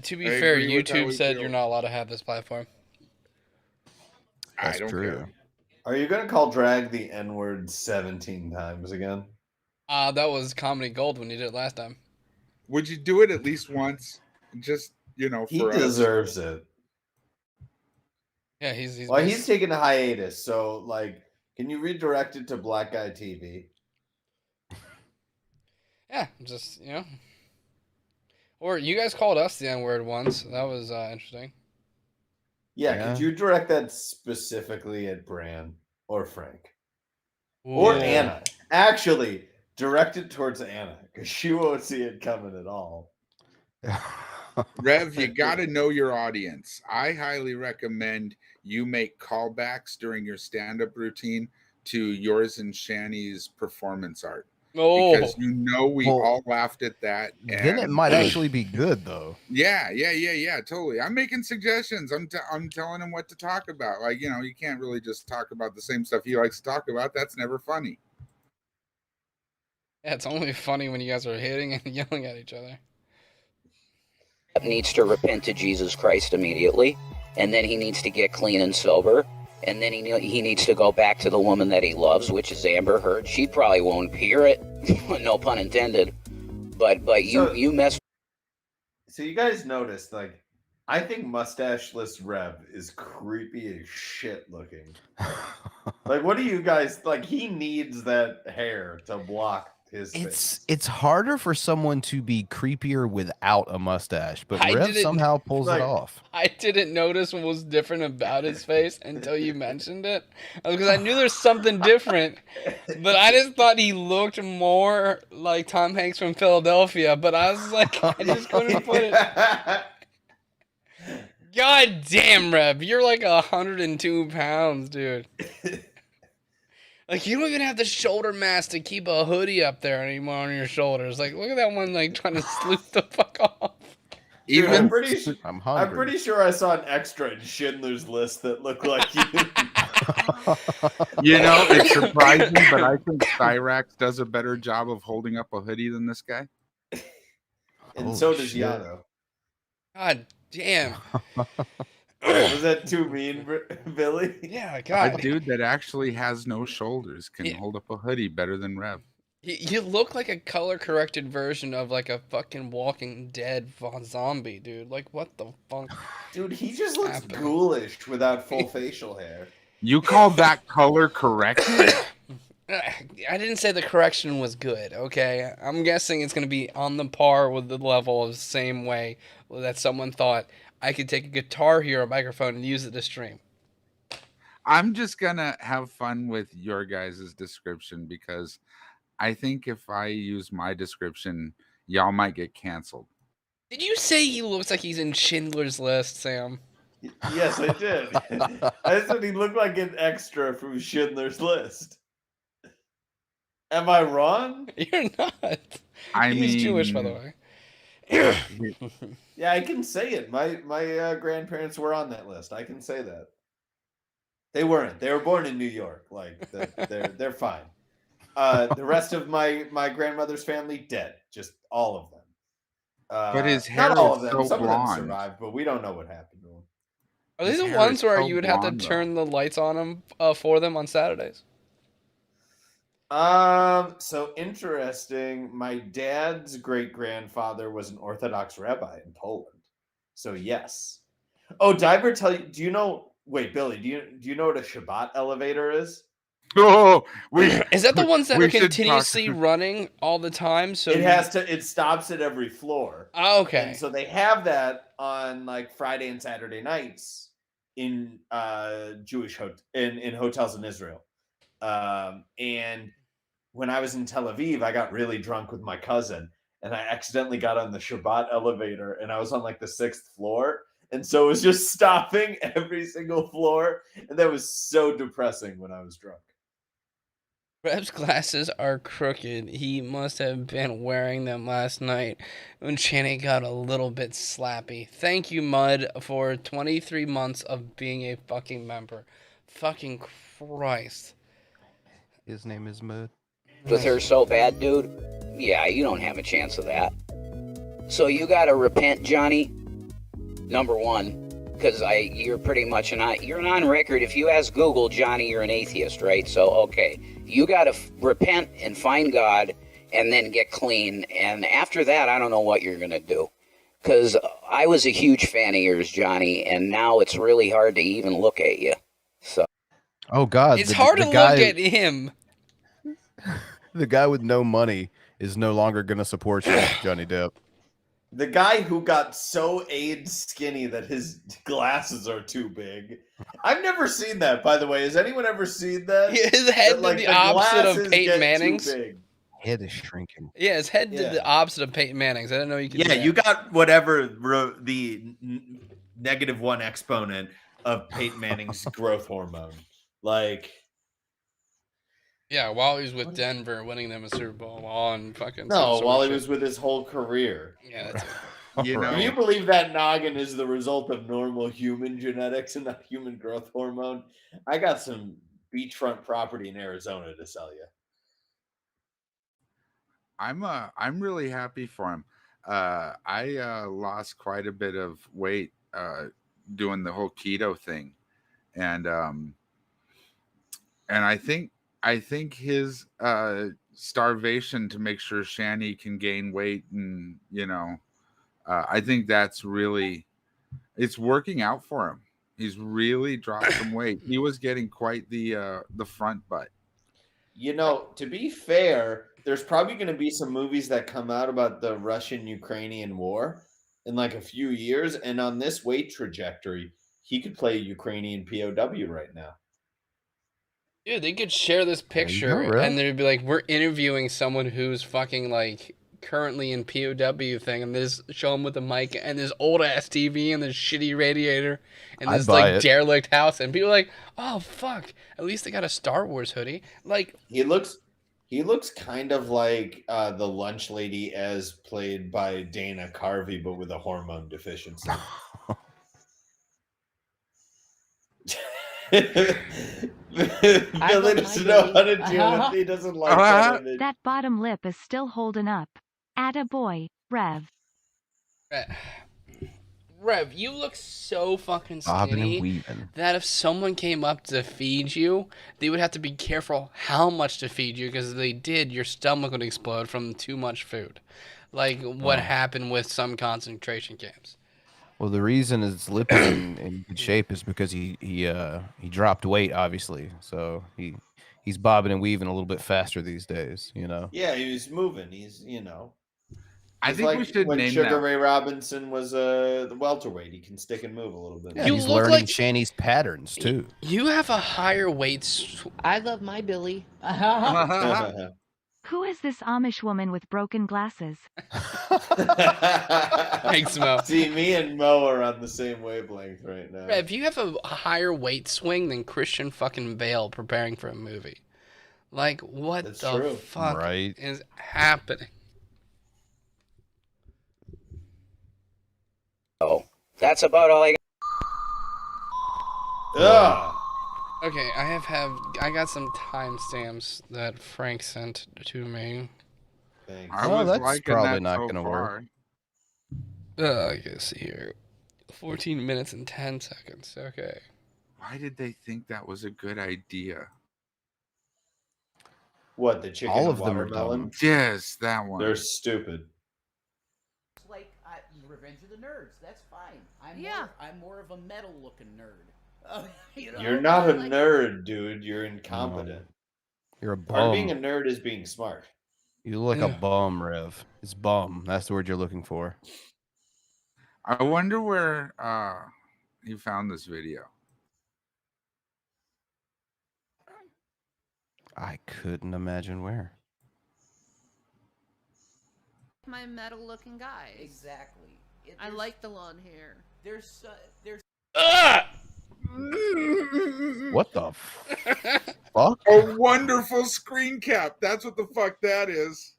To be I fair, agree with how YouTube we said feel. you're not allowed to have this platform. That's I don't true. care. Are you gonna call drag the N-word 17 times again? That was comedy gold when you did it last time. Would you do it at least once? Just, you know, He for deserves it. Yeah, he's Well, he's taking a hiatus, so like, can you redirect it to Black Guy TV? Yeah, just, you know. Or you guys called us the N-word once. That was interesting. Yeah, could you direct that specifically at Bran or Frank? Or Ooh. Anna? Actually, direct it towards Anna, because she won't see it coming at all. Rev, you got to know your audience. I highly recommend you make callbacks during your stand-up routine to yours and Shanny's performance art. Oh. Because you know we all laughed at that. Then it might actually be good, though. Yeah, totally. I'm making suggestions. I'm telling him what to talk about. Like, you know, you can't really just talk about the same stuff he likes to talk about. That's never funny. Yeah, it's only funny when you guys are hitting and yelling at each other. Needs to repent to Jesus Christ immediately, and then he needs to get clean and sober, and then he needs to go back to the woman that he loves, which is Amber Heard. She probably won't hear it, no pun intended. But you mess. So you guys noticed, like, I think mustacheless Rev is creepy as shit looking. Like, what do you guys like? He needs that hair to block his face. It's harder for someone to be creepier without a mustache, but I Rev didn't- somehow pulls it off. I didn't notice what was different about his face until you mentioned it. Because I knew there's something different, but I just thought he looked more like Tom Hanks from Philadelphia, but I was like, I just couldn't put it. God damn, Rev, you're like 102 pounds, dude. Like, you don't even have the shoulder mass to keep a hoodie up there anymore on your shoulders. Like, look at that one, like, trying to sleuth the fuck off. Dude, Even I'm pretty I'm sure I saw an extra in Schindler's List that looked like you. You know, it's surprising, but I think Cyrax does a better job of holding up a hoodie than this guy. And so does Yano. God damn. Was that too mean, Billy? Yeah, A God. dude that actually has no shoulders can hold up a hoodie better than Rev. You look like a color-corrected version of, like, a fucking Walking Dead zombie, dude. Like, what the fuck? Dude, he just looks ghoulish without full facial hair. You call that color corrected? I didn't say the correction was good, okay? I'm guessing it's going to be on the par with the level of the same way that someone thought I could take a Guitar Hero microphone and use it to stream. I'm just gonna have fun with your guys' description because I think if I use my description, y'all might get canceled. Did you say he looks like he's in Schindler's List, Sam? Yes, I did. I said he looked like an extra from Schindler's List. Am I wrong? You're not. I He's mean, Jewish, by the way. Yeah, I can say it. My grandparents were on that list. I can say that. They weren't. They were born in New York. Like they're fine. The rest of my grandmother's family dead. Just all of them. But his hair not all is of them. so Some blonde. of them survived, but we don't know what happened to them. Are these His the hair ones is where so you would have to blonde, though. turn the lights on them for them on Saturdays? So interesting. My dad's great grandfather was an Orthodox rabbi in Poland. So yes. Oh, did I ever tell you? Do you know? Wait, Billy. Do you know what a Shabbat elevator is? Oh, Is that the ones that we are should continuously running all the time? So It stops at every floor. Oh, okay. And so they have that on like Friday and Saturday nights in in hotels in Israel. And when I was in Tel Aviv, I got really drunk with my cousin and I accidentally got on the Shabbat elevator and I was on like the 6th floor. And so it was just stopping every single floor. And that was so depressing when I was drunk. Rev's glasses are crooked. He must have been wearing them last night when Shanny got a little bit slappy. Thank you, Mud, for 23 months of being a fucking member. Fucking Christ. His name is Mud. With her so bad, dude? Yeah, you don't have a chance of that. So you gotta repent, Johnny. Number one. because you're pretty much you're on record. If you ask Google, Johnny, you're an atheist, right? So, okay, you got to repent and find God and then get clean. And after that, I don't know what you're going to do. Because I was a huge fan of yours, Johnny, and now it's really hard to even look at you. So. Oh, God. It's hard to look at him. The guy with no money is no longer going to support you, Johnny Depp. The guy who got so AIDS skinny that his glasses are too big. I've never seen that, by the way. Has anyone ever seen that? His head That, did the opposite of glasses Peyton get Manning's. too big. Head is shrinking. Yeah, his head did the opposite of Peyton Manning's. I didn't know you could. Yeah, do that. you got whatever the -1 exponent of Peyton Manning's growth hormone. Like, Yeah, while he was with Denver, winning them a Super Bowl on fucking. No, while he was with his whole career. Yeah, that's You know, Can you believe that noggin is the result of normal human genetics and not human growth hormone? I got some beachfront property in Arizona to sell you. I'm really happy for him. I lost quite a bit of weight doing the whole keto thing, and I think his starvation to make sure Shanny can gain weight, and I think that's really, it's working out for him. He's really dropped some weight. He was getting quite the front butt. To be fair, there's probably going to be some movies that come out about the Russian-Ukrainian war in like a few years, and on this weight trajectory, he could play a Ukrainian POW right now. Dude, they could share this picture really? and they'd be like, we're interviewing someone who's fucking like currently in POW thing, and they just show him with a mic and this old ass TV and this shitty radiator and I'd this buy like it. derelict house, and people are like, oh fuck, at least they got a Star Wars hoodie. Like He looks kind of like the lunch lady as played by Dana Carvey, but with a hormone deficiency. Billy doesn't know how to deal with it. He doesn't like that image. That bottom lip is still holding up. Atta boy, Rev. Rev, you look so fucking Bobbing and skinny weaving. that if someone came up to feed you, they would have to be careful how much to feed you, because if they did, your stomach would explode from too much food. Like what happened with some concentration camps. Well, the reason his lip is in good shape is because he dropped weight, obviously. So he's bobbing and weaving a little bit faster these days, Yeah, he was moving. He's I It's think we like should when name Sugar that. Ray Robinson was the welterweight. He can stick and move a little bit. Yeah, You he's look learning like- Shanny's patterns too. You have a higher weight. I love my Billy. Who is this Amish woman with broken glasses? Thanks, Mo. See, me and Mo are on the same wavelength right now. Rev, you have a higher weight swing than Christian fucking Bale preparing for a movie. Like, what That's the true. fuck Right. is happening? Oh, that's about all I got. Ugh. Okay, I got some timestamps that Frank sent to me. Thanks. I Well, was that's liking probably that not so gonna work. far. I can see here. 14 minutes and 10 seconds. Okay. Why did they think that was a good idea? What, the chicken All and of them are watermelon? dumb. Yes, that one. They're stupid. Like Revenge of the Nerds. That's fine. Yeah. I'm more of a metal looking nerd. You're not a nerd, dude. You're incompetent. You're a Part of being a bum. nerd is being smart. You look like Yeah. a bum, Rev. It's bum. That's the word you're looking for. I wonder where you found this video. I couldn't imagine where. My metal looking guy. Exactly. I like the long hair. There's What the fuck? A wonderful screen cap. That's what the fuck that is.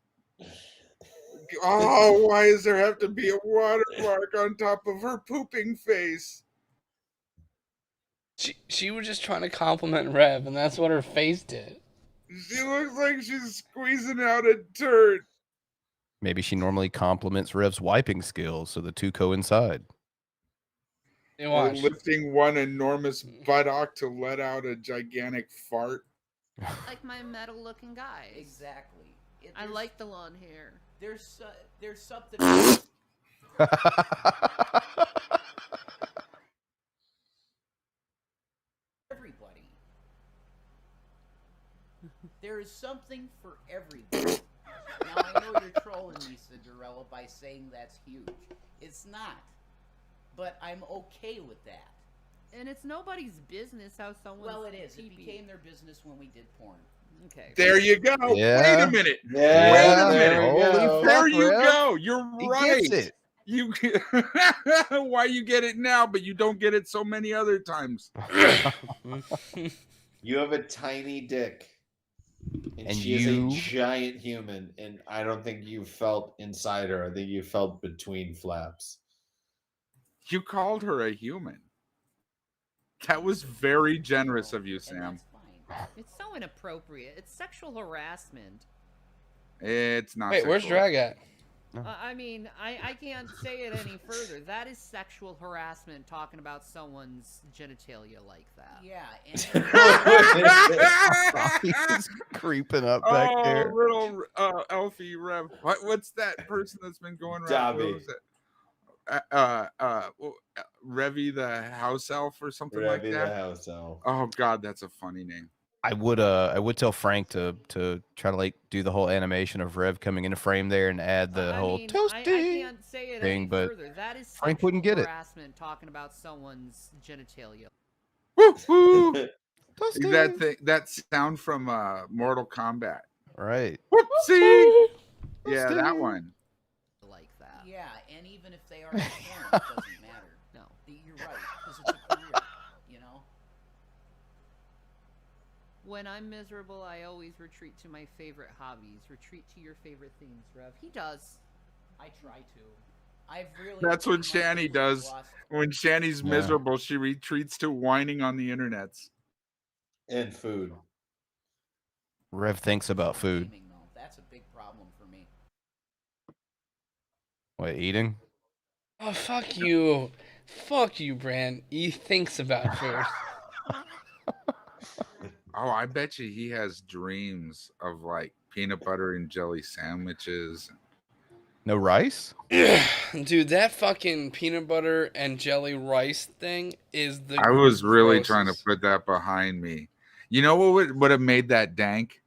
Oh, why does there have to be a watermark on top of her pooping face? She was just trying to compliment Rev, and that's what her face did. She looks like she's squeezing out a turd. Maybe she normally compliments Rev's wiping skills, so the two coincide. Or lifting one enormous buttock to let out a gigantic fart. Like my metal-looking guys. Exactly. I like the long hair. There's something. Everybody. There is something for everybody. Now I know you're trolling me, Cinderella, by saying that's huge. It's not. But I'm okay with that. And it's nobody's business how someone. Well, it is. It became their business when we did porn. Okay. There you go. Yeah. Wait a minute. Yeah. Wait a minute. Holy There fuck, you Rev. go. You're He right. gets it. You why you get it now, but you don't get it so many other times. You have a tiny dick. And she is a giant human, and I don't think you felt inside her. I think you felt between flaps. You called her a human. That was very generous of you, Sam. It's so inappropriate. It's sexual harassment. It's not. Wait, where's sexual. Drag at? I mean, I can't say it any further. That is sexual harassment, talking about someone's genitalia like that. Yeah. He's creeping up back there. Little Elfie Rev. What's that person that's been going around? Dobby. What was it? Revy the house elf or something like Revy that. the house elf. Oh God, that's a funny name. I would tell Frank to try to like do the whole animation of Rev coming into frame there and add the whole toasty I can't say it thing, any but further. That is Frank wouldn't get it. harassment, talking about someone's genitalia. That sound from Mortal Kombat. Right. Whoopsie. Yeah, that one. Like that. Yeah, and even if they are porn, it doesn't matter. No. You're right, because it's a career, you know? When I'm miserable, I always retreat to my favorite hobbies. Retreat to your favorite things, Rev. He does. I try to. I've really. That's what Shanny does. When Shanny's Yeah. miserable, she retreats to whining on the internets. And food. Rev thinks about food. Gaming, though. That's a big problem for me. What, eating? Oh, fuck you. Fuck you, Bran. He thinks about food. Oh, I bet you he has dreams of like peanut butter and jelly sandwiches. No rice? Dude, that fucking peanut butter and jelly rice thing is the I was really grossest. trying to put that behind me. You know what would have made that dank?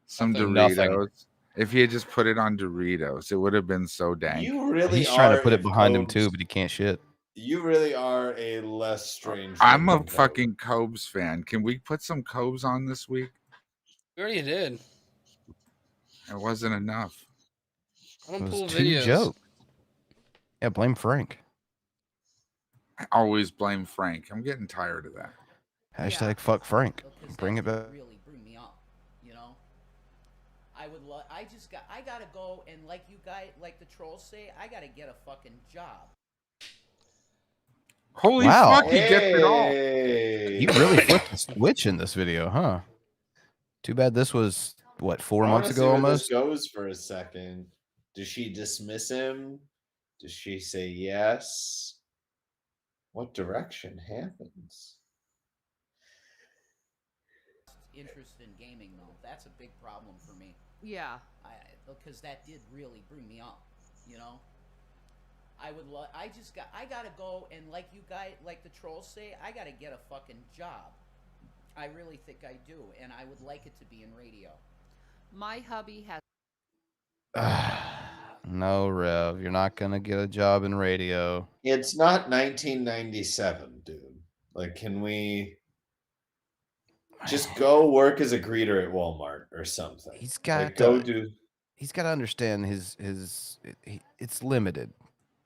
Some Nothing. Doritos. If he had just put it on Doritos, it would have been so dank. You really He's trying are to put it a behind him Cobes- too, but he can't shit. You really are a less strange. I'm a looking Cobe. fucking Cobes fan. Can we put some Cobes on this week? We already did. It wasn't enough. I It don't was pull too videos. joke. Yeah, blame Frank. I always blame Frank. I'm getting tired of that. Hashtag fuck Frank. Because Bring it back. really bring me up, you know? I would love. I gotta go and like the trolls say, I gotta get a fucking job. Holy Wow. fuck, he gets it all. You really flipped the switch in this video, huh? Too bad this was, what, 4 I months wanna see ago where almost? This goes for a second. Does she dismiss him? Does she say yes? What direction happens? Interest in gaming, though, that's a big problem for me. Yeah. Because that did really bring me up, you know? I gotta go and like the trolls say, I gotta get a fucking job. I really think I do, and I would like it to be in radio. My hubby has. No, Rev, you're not gonna get a job in radio. It's not 1997, dude. Like, can we just go work as a greeter at Walmart or something? He's got like, go do. He's got to understand it's limited.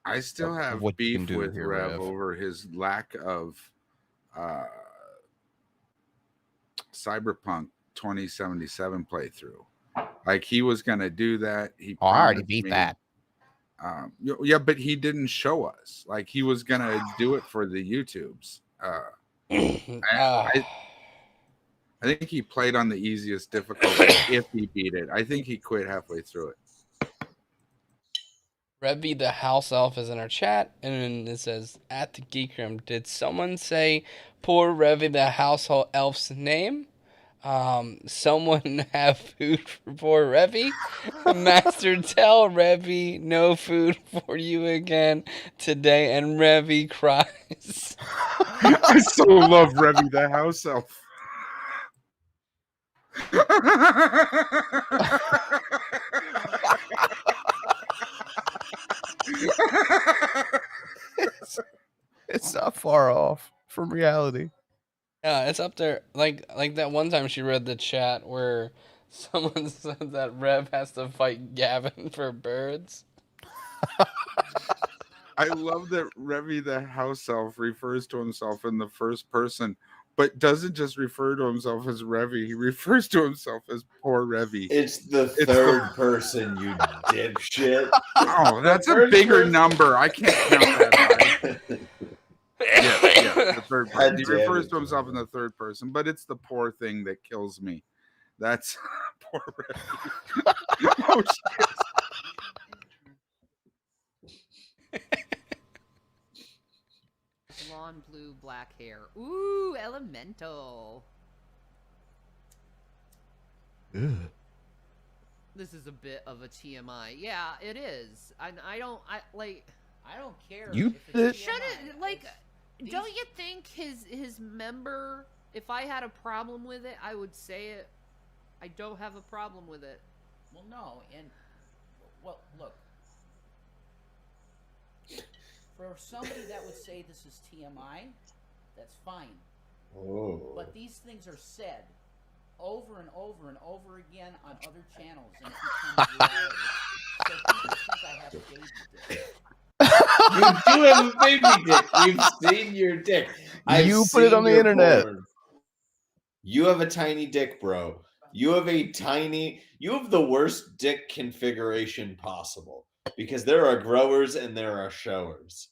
I still of have what you beef can do with here, Rev over his lack of Cyberpunk 2077 playthrough. Like, he was gonna do that. He I already promised beat me. that. Yeah, but he didn't show us. Like, he was gonna do it for the YouTubes. I think he played on the easiest difficulty if he beat it. I think he quit halfway through it. Revy the house elf is in our chat, and then it says, at the Geek Room, did someone say poor Revy the household elf's name? Someone have food for poor Revy? Master, tell Revy no food for you again today, and Revy cries. I so love Revy the house elf. It's not far off from reality. Yeah, it's up there. Like that one time she read the chat where someone said that Rev has to fight Gavin for birds. I love that Revy the house elf refers to himself in the first person, but doesn't just refer to himself as Revy. He refers to himself as poor Revy. It's the third person, you dipshit. Oh, that's a bigger number. I can't count that high. Yeah, the third person. He refers to himself in the third person, but it's the poor thing that kills me. That's poor Revy. Oh, shit. Blonde, blue, black hair. Ooh, elemental. This is a bit of a TMI. Yeah, it is. I don't care. You if it's should TMI. it like? Don't you think his member? If I had a problem with it, I would say it. I don't have a problem with it. Well, no, and well, look. For somebody that would say this is TMI, that's fine. Oh. But these things are said over and over and over again on other channels, and it becomes reality. So people think I have a baby dick. You do have a baby dick. We've seen your dick. You put it on the internet. Porn. You have a tiny dick, bro. You have the worst dick configuration possible. Because there are growers and there are showers.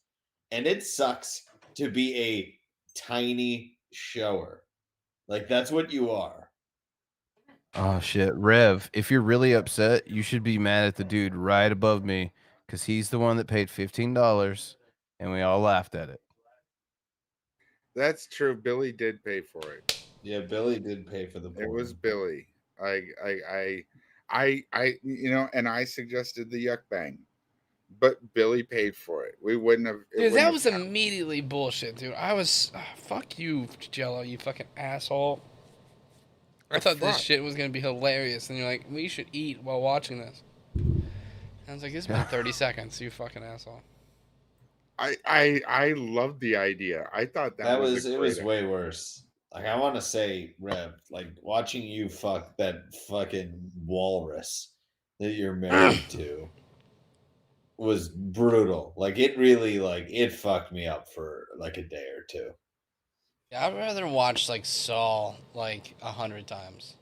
And it sucks to be a tiny shower. Like, that's what you are. Oh, shit. Rev, if you're really upset, you should be mad at the dude right above me because he's the one that paid $15 and we all laughed at it. That's true. Billy did pay for it. Yeah, Billy did pay for the porn. It was Billy. I and I suggested the yuck bang, but Billy paid for it. We wouldn't have. Dude, that was immediately bullshit, dude. I was fuck you, Jello, you fucking asshole. I thought this shit was gonna be hilarious, and you're like, we should eat while watching this. And I was like, it's been 30 seconds, you fucking asshole. I loved the idea. I thought it was way worse. Like, I want to say, Rev, like, watching you fuck that fucking walrus that you're married to was brutal. Like, it really, like, it fucked me up for, like, a day or two. Yeah, I'd rather watch, like, Saul, like, 100 times.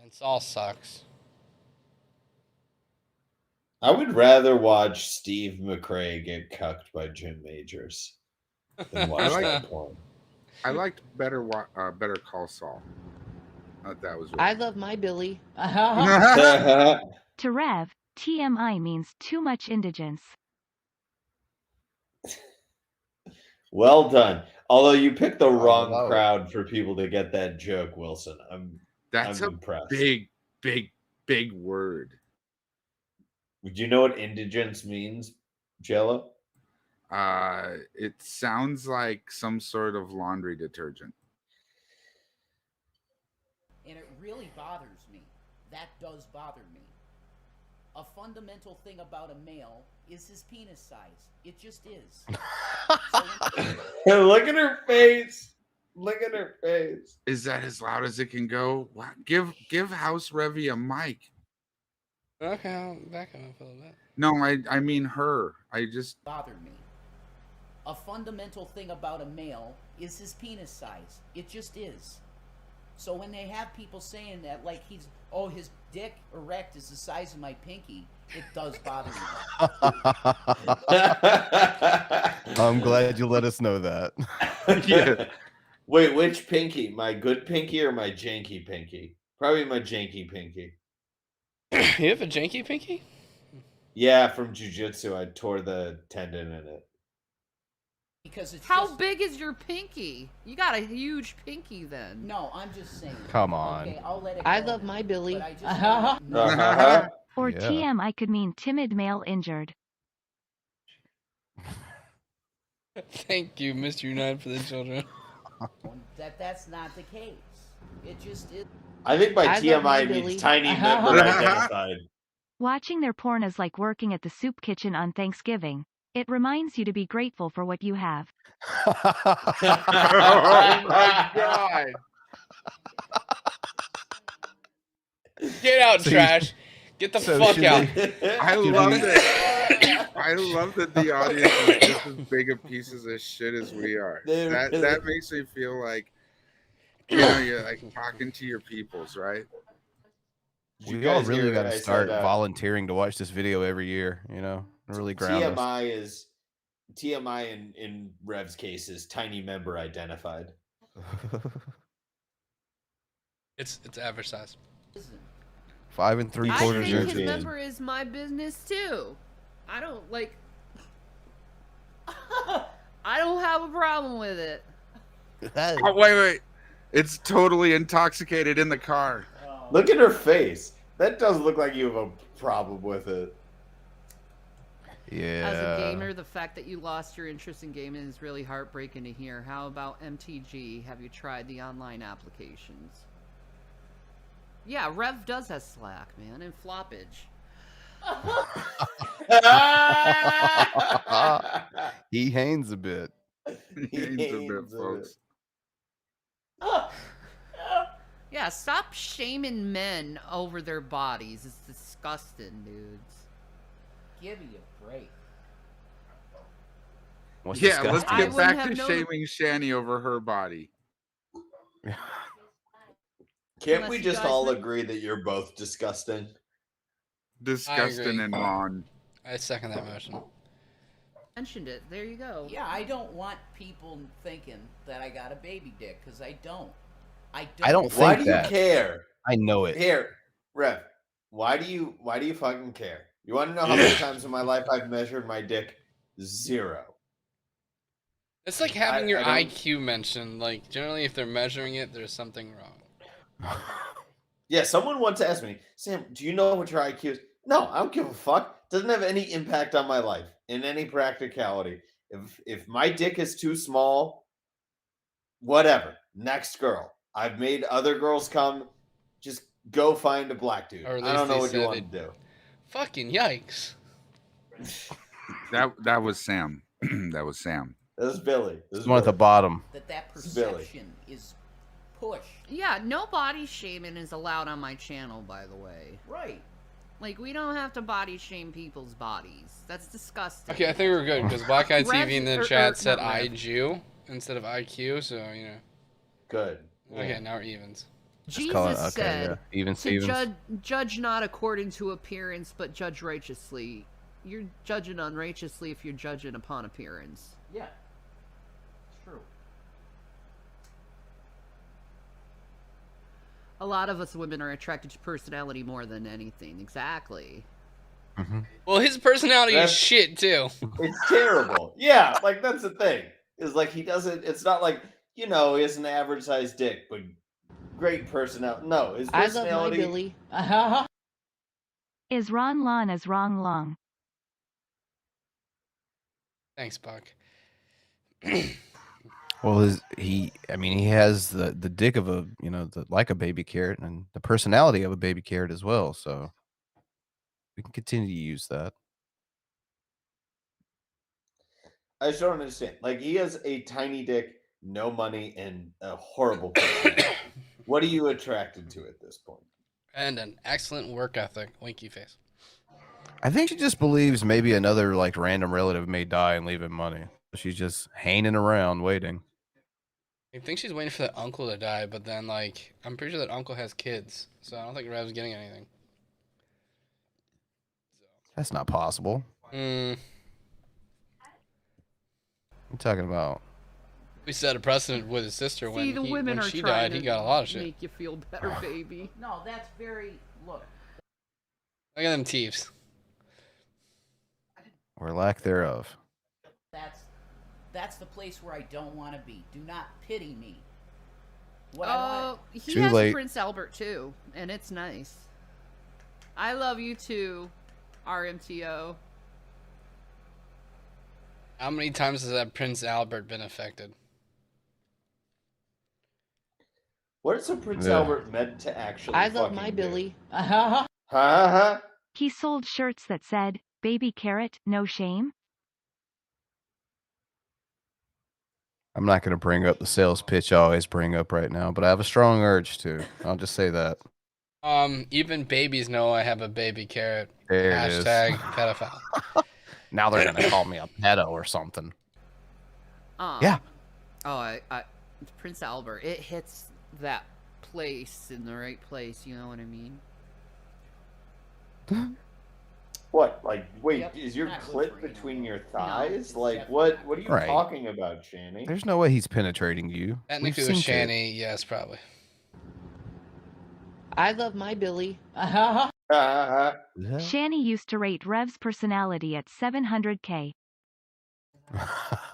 And Saul sucks. I would rather watch Steve McRae get cucked by Jim Majors than watch that porn. I liked Better Call Saul. That was. I love my Billy. To Rev, TMI means too much indigence. Well done. Although you picked the wrong crowd for people to get that joke, Wilson. I'm impressed. Big word. Would you know what indigence means, Jello? It sounds like some sort of laundry detergent. And it really bothers me. That does bother me. A fundamental thing about a male is his penis size. It just is. Look at her face. Look at her face. Is that as loud as it can go? Wow. Give House Revy a mic. Okay, I'll back him up a little bit. No, I mean her. I just bothered me. A fundamental thing about a male is his penis size. It just is. So when they have people saying that, like his dick erect is the size of my pinky, it does bother me. I'm glad you let us know that. Yeah. Wait, which pinky? My good pinky or my janky pinky? Probably my janky pinky. You have a janky pinky? Yeah, from jujitsu, I tore the tendon in it. Because it's How just, big is your pinky? You got a huge pinky then. no, I'm just saying. Come on. Okay, I'll let it I go love then, my Billy. but I just wanna know- Uh-huh. Or Yeah. TM, I could mean timid male injured. Thank you, Mr. United for the Children. that's not the case. It just is. I think by I love my TMI Billy. means tiny member identified. Watching their porn is like working at the soup kitchen on Thanksgiving. It reminds you to be grateful for what you have. Oh my god. Get out, So trash. Get the so fuck should out. I love that. I love that the audience is just as big of pieces of shit as we are. That makes me feel like, you know, you're like talking to your peoples, right? We all really got to start volunteering to watch this video every year, you know? Really ground us. TMI in Rev's case is tiny member identified. It's average size. 5 3/4 I think his inches. member is my business too. I don't like. I don't have a problem with it. Oh, wait. It's totally intoxicated in the car. Look at her face. That does look like you have a problem with it. Yeah. As a gamer, the fact that you lost your interest in gaming is really heartbreaking to hear. How about MTG? Have you tried the online applications? Yeah, Rev does have Slack, man, and Floppage. He hanes a bit. He hanes a bit, folks. Yeah, stop shaming men over their bodies. It's disgusting, dudes. Give me a break. What's Yeah, let's disgusting? get back to shaming Shanny over her body. Can't Unless we you just guys all think- agree that you're both disgusting? Disgusting agree. and wrong. I second that motion. Mentioned it. There you go. Yeah, I don't want people thinking that I got a baby dick because I don't. I don't Why think do you that. care? I know it. Here, Rev. Why do you fucking care? You want to know how many times in my life I've measured my dick? 0. It's like having your I don't- IQ mentioned. Like, generally, if they're measuring it, there's something wrong. Yeah, someone once asked me, Sam, do you know what your IQ is? No, I don't give a fuck. Doesn't have any impact on my life in any practicality. If my dick is too small, whatever. Next girl. I've made other girls come. Just go find a black dude. Or at I don't least know they what you said want to do. Fucking yikes. That was Sam. That was Sam. This is Billy. This There's one at the bottom. That Billy. perception is pushed. Yeah, no body shaming is allowed on my channel, by the way. Right. Like, we don't have to body shame people's bodies. That's disgusting. Okay, I think we're good because Black Eyed TV in the Rev- chat said not Rev. IQ instead of IQ, so you know. Good. Okay, now we're evens. call it- Jesus okay, said yeah. Even to Stevens. judge not according to appearance, but judge righteously. You're judging unrighteously if you're judging upon appearance. Yeah. It's true. A lot of us women are attracted to personality more than anything. Exactly. Well, his personality is That's- shit too. It's terrible. Yeah, like that's the thing. Is like he doesn't. It's not like he has an average sized dick, but great personality. No, his I love my personality. Billy. Is Ron Lon as wrong long? Thanks, Buck. Well, he has the dick of a, like a baby carrot and the personality of a baby carrot as well. So we can continue to use that. I just don't understand. Like he has a tiny dick, no money, and a horrible personality. What are you attracted to at this point? And an excellent work ethic. Winky face. I think she just believes maybe another like random relative may die and leave him money. She's just hanging around waiting. I think she's waiting for that uncle to die, but then like I'm pretty sure that uncle has kids, so I don't think Rev's getting anything. That's not possible. Hmm. I'm talking about. We set a precedent with his sister See, when the women are she trying died. He to got a lot of shit. make you feel better, baby. No, that's very look. Look at them teeps. Or lack thereof. That's the place where I don't want to be. Do not pity me. What I want. He Too has late. a Prince Albert too, and it's nice. I love you too, RMTO. How many times has that Prince Albert been affected? What is a Prince Yeah. Albert meant to actually I love fucking my do? Billy. Ha ha. He sold shirts that said, "Baby carrot, no shame." I'm not going to bring up the sales pitch I always bring up right now, but I have a strong urge to. I'll just say that. Even babies know I have a baby carrot. There it is. Hashtag pedophile. Now they're going to call me a pedo or something. Yeah. Oh, I Prince Albert. It hits that place in the right place. You know what I mean? What? Like, wait, Yep, is your not good clit for you. between your it's thighs? Like, definitely what are you Right. talking about, Shanny? There's no way he's penetrating you. We've Technically seen with it. Shanny, yes, probably. I love my Billy. Ha ha. Shanny used to rate Rev's personality at 700K.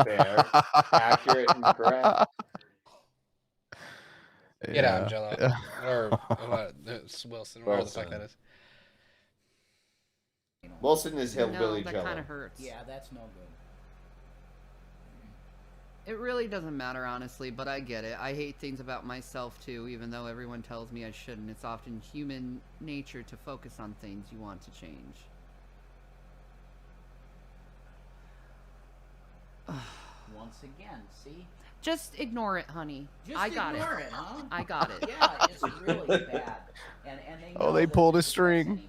Fair. Accurate and correct. Get out, Yeah. Jello. Or what? It's Wilson, whatever the fuck that is. Wilson is hillbilly No, that Jello. kind of hurts. Yeah, that's no good. It really doesn't matter, honestly, but I get it. I hate things about myself, too, even though everyone tells me I shouldn't. It's often human nature to focus on things you want to change. Once again, see? Just ignore it, honey. Just I got ignore it. it, huh? I got it. Yeah, it's really bad. And they Oh, know they that pulled this his is what's an string. email.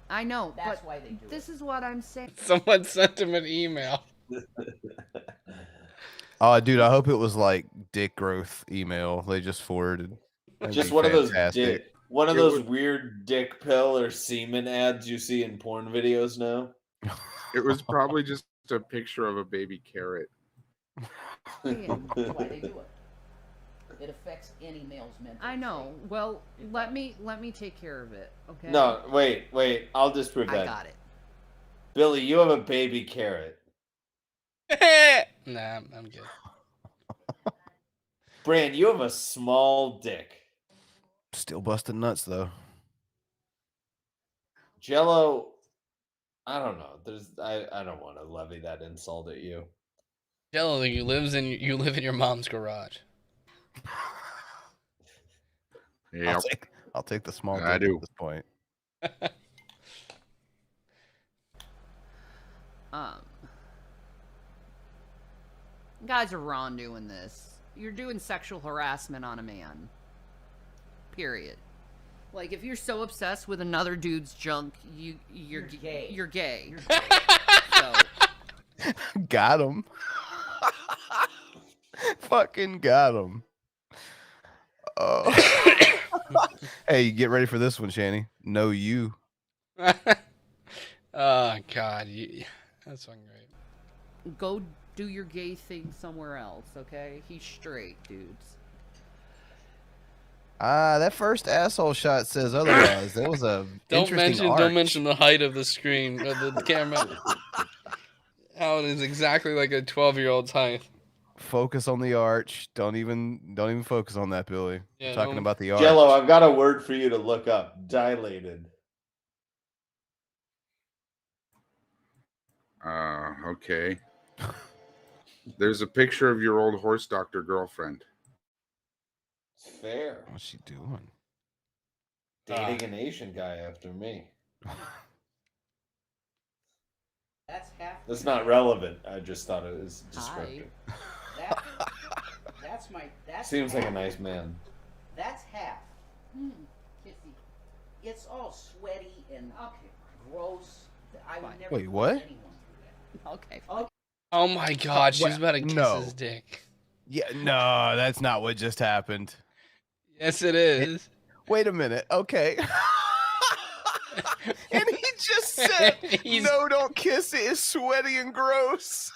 I know, That's but why they do this is what I'm saying. Someone sent him an email. Oh, dude, I hope it was like dick growth email they just forwarded. That'd Just be one of those fantastic. weird dick pill or semen ads you see in porn videos now. It was probably just a picture of a baby carrot. That's why they do it. It affects any male's mental I know. Well, let me take care of it, okay? No, wait. I'll disprove that. I got it. Billy, you have a baby carrot. Nah, I'm good. Bran, you have a small dick. Still busting nuts though. Jello, I don't know. I don't want to levy that insult at you. Jello, you live in your mom's garage. Yeah, I'll take the small I dick do. at this point. You guys are wrong doing this. You're doing sexual harassment on a man. Period. Like, if you're so obsessed with another dude's junk, you're gay. You're gay. You're gay. So, Got him. Fucking got him. Oh. Hey, get ready for this one, Shanny. No, you. Oh God, that's fucking great. go do your gay thing somewhere else, okay? He's straight, dudes. That first asshole shot says otherwise. That was a interesting arch. Don't mention the height of the screen of the camera. How it is exactly like a 12-year-old's height. Focus on the arch. Don't even focus on that, Billy. Yeah, I'm talking no. about the arch. Jello, I've got a word for you to look up. Dilated. Okay. There's a picture of your old horse doctor girlfriend. Fair. What's she doing? Dating an Asian guy after me. That's half. That's not relevant. I just thought it was descriptive. That's my. That's Seems like a half. nice man. That's half. Kissy. It's all sweaty and gross. I would never. Wait, put what? anyone through that. Okay. Oh my God, she was about to kiss no. his dick. Yeah, no, that's not what just happened. Yes, it is. Wait a minute. Okay. And he just said, "No, don't kiss it. It's sweaty and gross."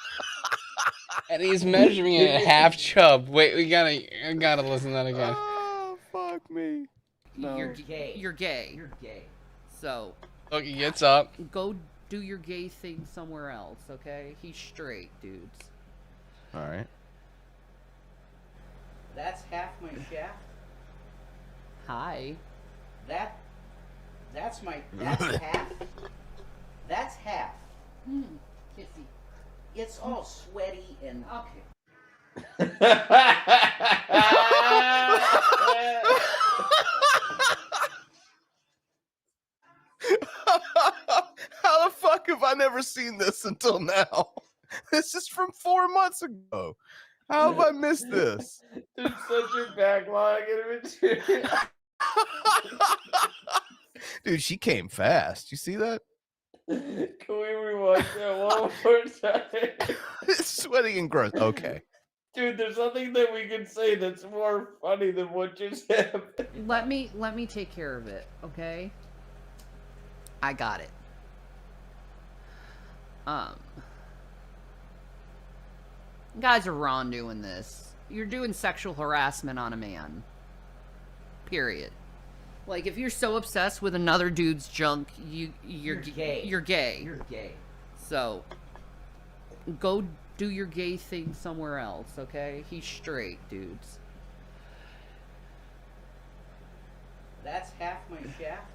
And he's measuring it at half chub. Wait, I gotta listen to that again. Oh, fuck me. No. You're gay. You're gay. You're gay. So, Look, he gets up. go do your gay thing somewhere else, okay? He's straight, dudes. All right. That's half my shaft. Hi. That's half. That's half. Kissy. It's all sweaty and okay. How the fuck have I never seen this until now? This is from 4 months ago. How have I missed this? There's such a backlog in it. Dude, she came fast. You see that? Can we rewatch that one more time? Sweaty and gross. Okay. Dude, there's nothing that we can say that's more funny than what just happened. Let me take care of it, okay? I got it. Guys are wrong doing this. You're doing sexual harassment on a man. Period. Like, if you're so obsessed with another dude's junk, you're gay. You're gay. You're gay. So, go do your gay thing somewhere else, okay? He's straight, dudes. That's half my shaft.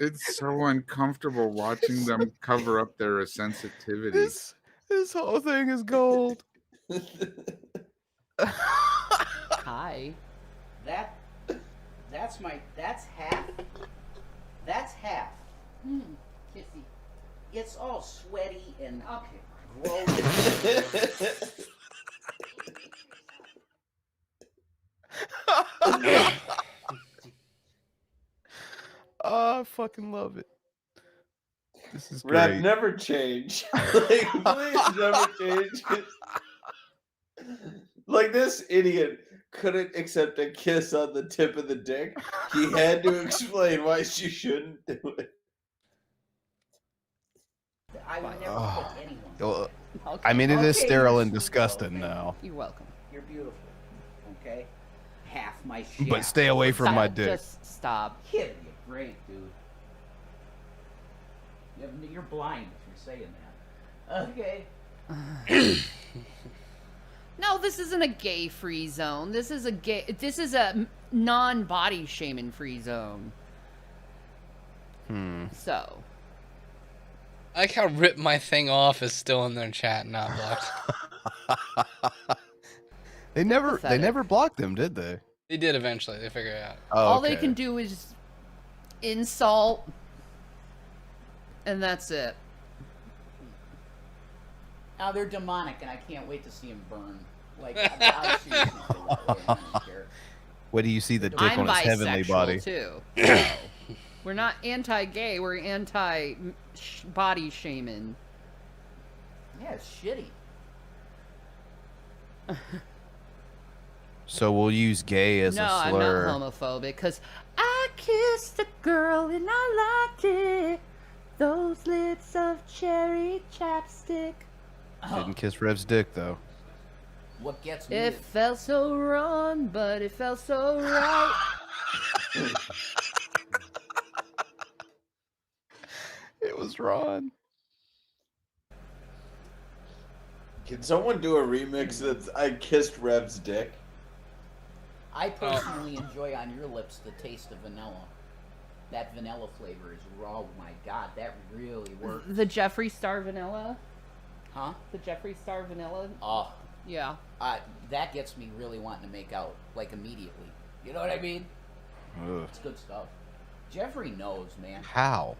It's so uncomfortable watching them cover up their sensitivity. This whole thing is gold. Hi. That's half. That's half. Kissy. It's all sweaty and Okay. gross. Oh, I fucking love it. This is Rap great. never change. Like, please never change. Like, this idiot couldn't accept a kiss on the tip of the dick. He had to explain why she shouldn't do it. I would never Oh. put anyone. Well, Okay. I mean, it is Okay, sterile you're and sweet, disgusting though. now. You're welcome. You're beautiful. Okay? Half my shaft. But stay away from my dick. Just stop. Kid, you're great, dude. You're blind if you're saying that. Okay. No, this isn't a gay-free zone. This is a non-body shaming free zone. So. I like how Rip My Thing Off is still in their chat, not blocked. They never blocked them, did they? They did eventually. They figured it out. Oh, All they okay. can do is insult, and that's it. Now they're demonic, and I can't wait to see them burn. Like, I seriously feel that way, I don't care. Where do you see the dick I'm on his heavenly bisexual, body? too. We're not anti-gay. We're anti-body shaming. Yeah, it's shitty. So we'll use gay as No, a I'm slur. not homophobic because I kissed a girl and I liked it. Those lips of cherry chapstick. Didn't kiss Rev's dick though. What gets me It felt so wrong, but it felt so right. It was Ron. Can someone do a remix that's I kissed Rev's dick? I personally enjoy on your lips the taste of vanilla. That vanilla flavor is raw. Oh my god, that really works. The Jeffree Star Vanilla? Huh? The Jeffree Star Vanilla? Oh. Yeah. That gets me really wanting to make out, like, immediately. You know what I mean? Ugh. It's good stuff. Jeffrey knows, man. How?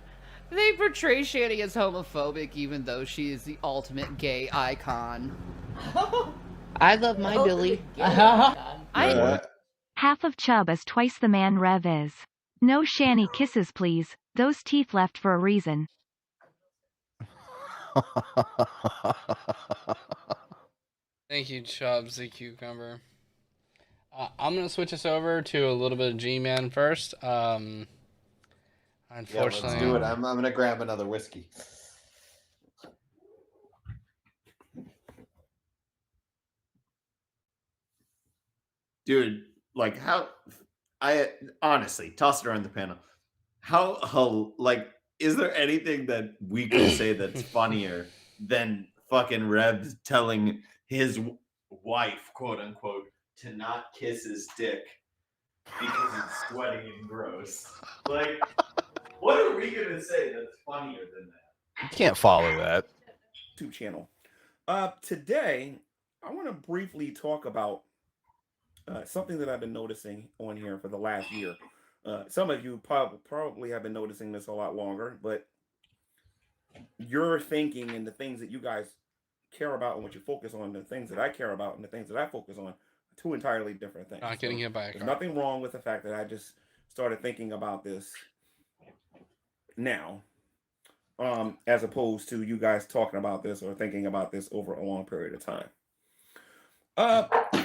They portray Shanny as homophobic even though she is the ultimate gay icon. I love my Billy. Half of Chubb is twice the man Rev is. No Shanny kisses please, those teeth left for a reason. Thank you, Chubbs the Cucumber. I'm going to switch us over to a little bit of G-Man first. Unfortunately, Yeah, let's do it. I'm gonna grab another whiskey. Dude, like how I honestly toss it around the panel. How like is there anything that we could say that's funnier than fucking Rev telling his wife, quote unquote, to not kiss his dick because it's sweaty and gross? Like, what are we gonna say that's funnier than that? You can't follow that. YouTube channel. Today, I want to briefly talk about something that I've been noticing on here for the last year. Some of you probably have been noticing this a lot longer, but your thinking and the things that you guys care about and what you focus on, the things that I care about and the things that I focus on, two entirely different things. Not getting hit by a There's car. nothing wrong with the fact that I just started thinking about this now, as opposed to you guys talking about this or thinking about this over a long period of time.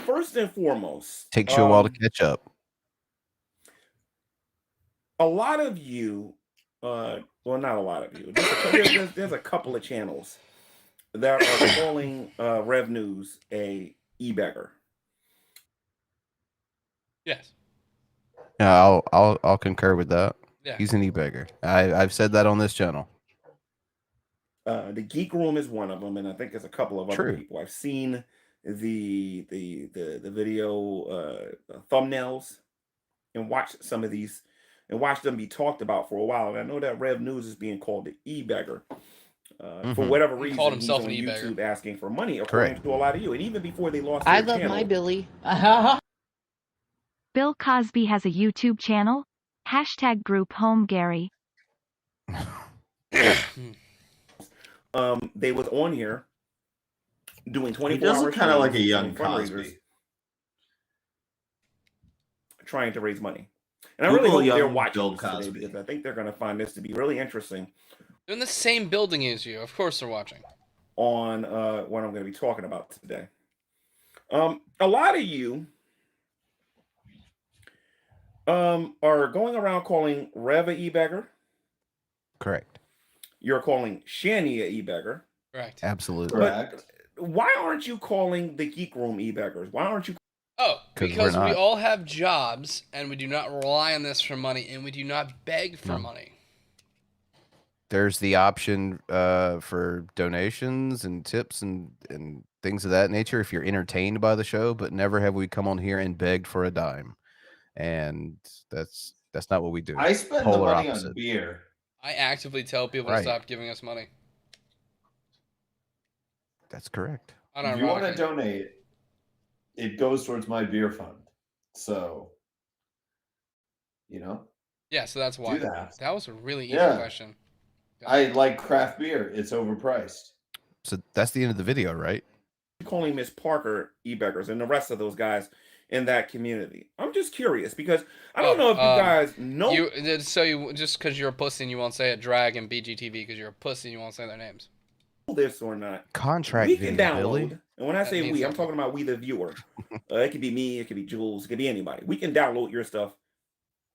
First and foremost, Takes you a while to catch up. A lot of you, well, not a lot of you. There's a couple of channels that are calling Rev News a e-beggar. Yes. Yeah, I'll concur with that. Yeah. He's an e-beggar. I've said that on this channel. The Geek Room is one of them, and I think there's a couple of other True. people. I've seen the video thumbnails and watched some of these and watched them be talked about for a while. And I know that Rev News is being called the e-beggar for whatever He reason. called He's himself on an e-beggar. YouTube asking for money, according Correct. to a lot of you. And even before they lost I their love channel, my Billy. Bill Cosby has a YouTube channel. Hashtag group home Gary. they was on here doing 24 He does hour look kind of like a streams young and fundraisers, Cosby. trying to raise money. And I really Google hope they're young watching Bill this today, Cosby. because I think they're going to find this to be really interesting They're in the same building as you. Of course they're watching. on what I'm going to be talking about today. A lot of you are going around calling Rev a e-beggar. Correct. You're calling Shanny a e-beggar. Correct. Absolutely. But why aren't you calling the Geek Room e-beggars? Why aren't you? Oh, 'Cause because we're we not. all have jobs and we do not rely on this for money and we do not beg for No. money. There's the option for donations and tips and things of that nature if you're entertained by the show, but never have we come on here and begged for a dime. And that's not what we do. I spend the Polar money opposite. on beer. I actively tell people Right. to stop giving us money. That's correct. If you want to Unironically. donate, it goes towards my beer fund. So, you know, Yeah, so that's why. do that. That was a really easy Yeah. question. I like craft beer. It's overpriced. So that's the end of the video, right? Calling Miss Parker e-beggars and the rest of those guys in that community? I'm just curious because I don't know if you guys know. You just because you're a pussy and you won't say a drag and BGTV because you're a pussy and you won't say their names. This or not. Contract We can video, download, Billy. and when I That say means we, I'm something. talking about we the viewer. It could be me, it could be Jules, it could be anybody. We can download your stuff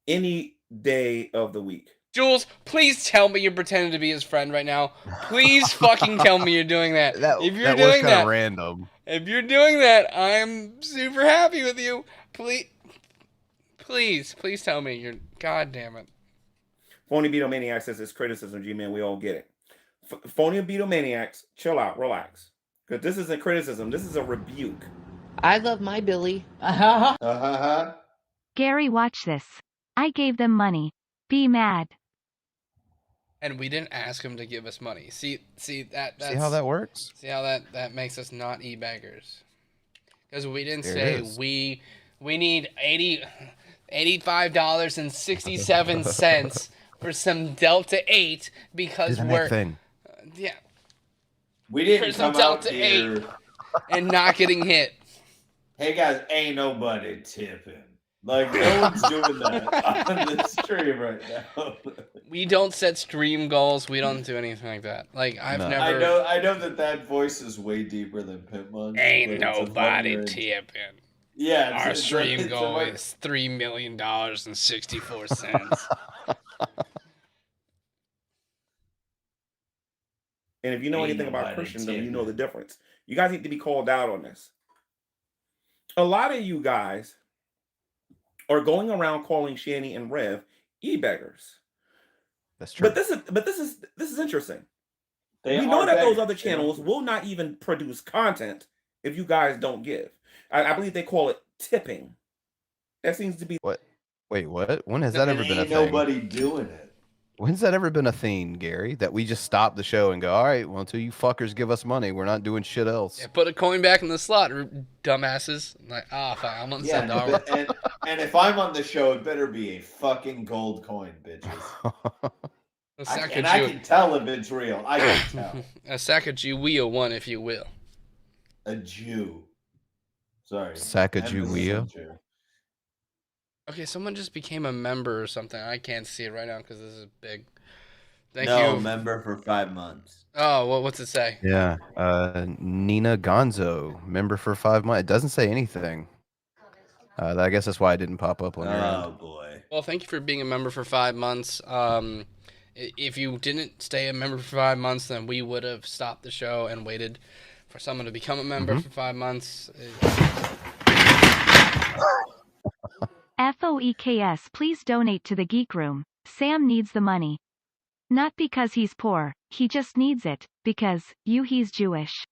any day of the week. Jules, please tell me you're pretending to be his friend right now. Please fucking tell me you're doing that. If you're that was doing kind that, of random. if you're doing that, I'm super happy with you. Please tell me you're. God damn it. Phony Beatlemaniacs says it's criticism, G-Man. We all get it. Phony Beatlemaniacs, chill out, relax. Because this isn't criticism. This is a rebuke. I love my Billy. Gary, watch this. I gave them money. Be mad. And we didn't ask him to give us money. See that. That's, See how that works? See how that makes us not e-beggars. Because we didn't There say it is. we need $85.67 for some Delta 8 because Do the we're neck thing. yeah. We didn't For some come out Delta here. 8 and not getting hit. Hey guys, ain't nobody tipping. Like no one's doing that on the stream right now. We don't set stream goals. We don't do anything like that. Like I've No. never. I know that voice is way deeper than Pitman. Ain't nobody tipping. Yeah, Our it's stream a goal way- is $3,000,064. And if you know Ain't anything about nobody Christendom, you tipping. know the difference. You guys need to be called out on this. A lot of you guys are going around calling Shanny and Rev e-beggars. That's true. But this is interesting. They We know are that those beggars. other channels will not even produce content if you guys don't give. I believe they call it tipping. That seems to be What? Wait, what? When has that ever been a Ain't thing? nobody doing it. When's that ever been a thing, Gary? That we just stop the show and go, all right, well, until you fuckers give us money, we're not doing shit else. Yeah, put a coin back in the slot, dumbasses. Like, fine, I'm on Yeah, $7. and if I'm on the show, it better be a fucking gold coin, bitches. I can tell if it's real. I can tell. A Sacagawea one, if you will. A Jew. Sorry. Sacagawea? Okay, someone just became a member or something. I can't see it right now because this is big. Thank No, you. member for 5 months. Oh, well, what's it say? Yeah. Nina Gonzo, member for 5 months. It doesn't say anything. I guess that's why it didn't pop up on your end. Oh, boy. Well, thank you for being a member for 5 months. If you didn't stay a member for 5 months, then we would have stopped the show and waited for someone to become a member for 5 months. FOEKS, please donate to the Geek Room. Sam needs the money. Not because he's poor, he just needs it, because, he's Jewish.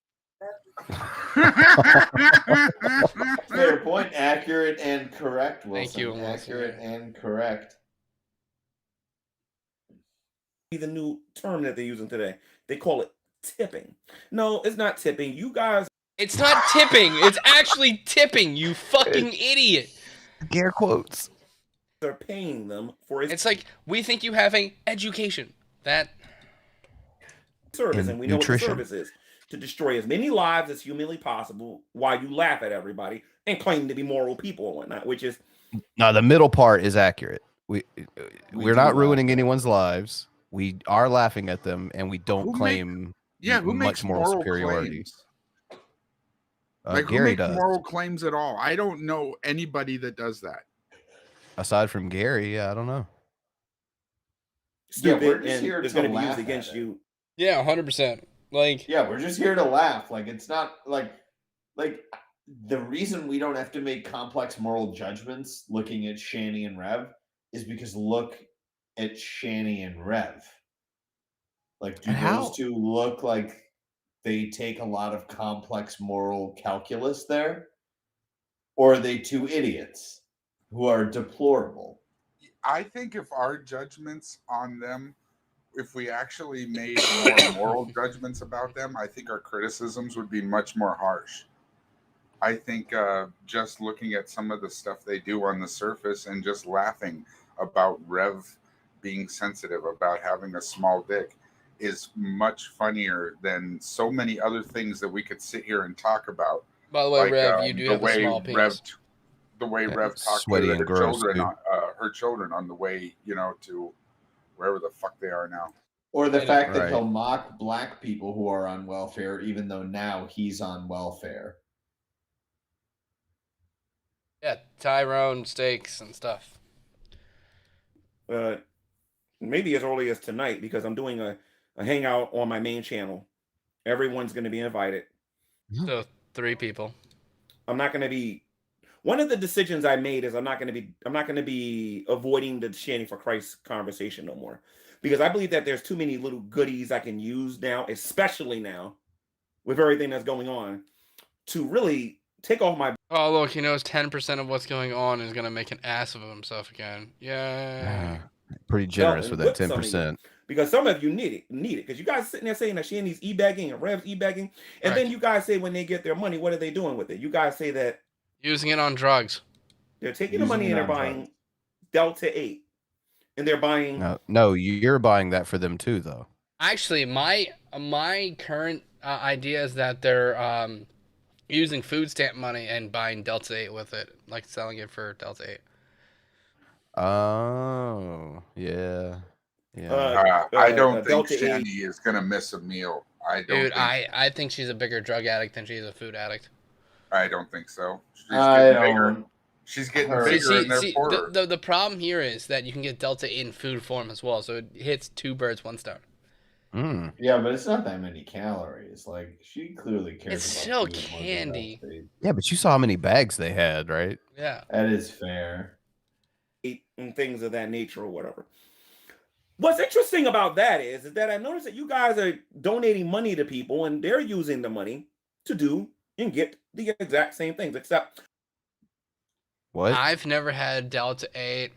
Fair point. Accurate and correct, Wilson. Thank you, Wilson. Accurate and correct. the new term that they're using today. They call it tipping. No, it's not tipping. You guys. It's not tipping. It's actually tipping, you fucking idiot. Scare quotes. They're paying them for it. It's like, we think you have an education. That service, and we know nutrition. what the service is. To destroy as many lives as humanly possible while you laugh at everybody and claim to be moral people and whatnot, which is... No, the middle part is accurate. We're not ruining anyone's lives. We are laughing at them, and we don't claim who much makes moral superiority. claims? Like, Gary who makes does. moral claims at all? I don't know anybody that does that. Aside from Gary, yeah, I don't know. Stupid, we're just and here it's to going to be laugh used against at it. you. Yeah, 100%. Like, yeah, we're just here to laugh. Like, it's not like the reason we don't have to make complex moral judgments looking at Shanny and Rev is because look at Shanny and Rev. Like, do those two look like they take a lot of complex moral calculus there? Or are they two idiots who are deplorable? I think if our judgments on them, if we actually made more moral judgments about them, I think our criticisms would be much more harsh. I think just looking at some of the stuff they do on the surface and just laughing about Rev being sensitive, about having a small dick, is much funnier than so many other things that we could sit here and talk about. By the way, Like, Rev, you do have a small penis. The way Rev talked sweaty to and her gross, children, too. her children on the way, to wherever the fuck they are now. Or the fact that Right. he'll mock black people who are on welfare, even though now he's on welfare. Yeah, Tyrone steaks and stuff. Maybe as early as tonight, because I'm doing a hangout on my main channel. Everyone's going to be invited. So 3 people. I'm not going to be. One of the decisions I made is I'm not going to be avoiding the ShannyForChrist conversation no more, because I believe that there's too many little goodies I can use now, especially now with everything that's going on, to really take off my. Oh, look, he knows 10% of what's going on is going to make an ass of himself again. Yeah. Pretty generous with that whip some of you, 10%. because some of you need it, because you guys sitting there saying that Shanny's e-bagging and Rev's e-bagging, and then you guys say when they get their money, what are they doing with it? You guys say that Using it on drugs. they're taking the money and they're buying Delta 8, and they're buying. No, you're buying that for them too, though. Actually, my current idea is that they're using food stamp money and buying Delta 8 with it, like selling it for Delta 8. Oh, yeah. Yeah. I don't think Delta Shanny is gonna miss a meal. I don't. Dude, think, I think she's a bigger drug addict than she's a food addict. I don't think so. She's I getting bigger. don't. She's getting bigger and they're poorer. The problem here is that you can get Delta 8 in food form as well, so it hits 2 birds, 1 stone. Yeah, but it's not that many calories. Like, she clearly cares. It's about still food more than candy. Delta 8. Yeah, but you saw how many bags they had, right? Yeah. That is fair. and things of that nature or whatever. What's interesting about that is that I noticed that you guys are donating money to people and they're using the money to do and get the exact same things, except What? I've never had Delta 8.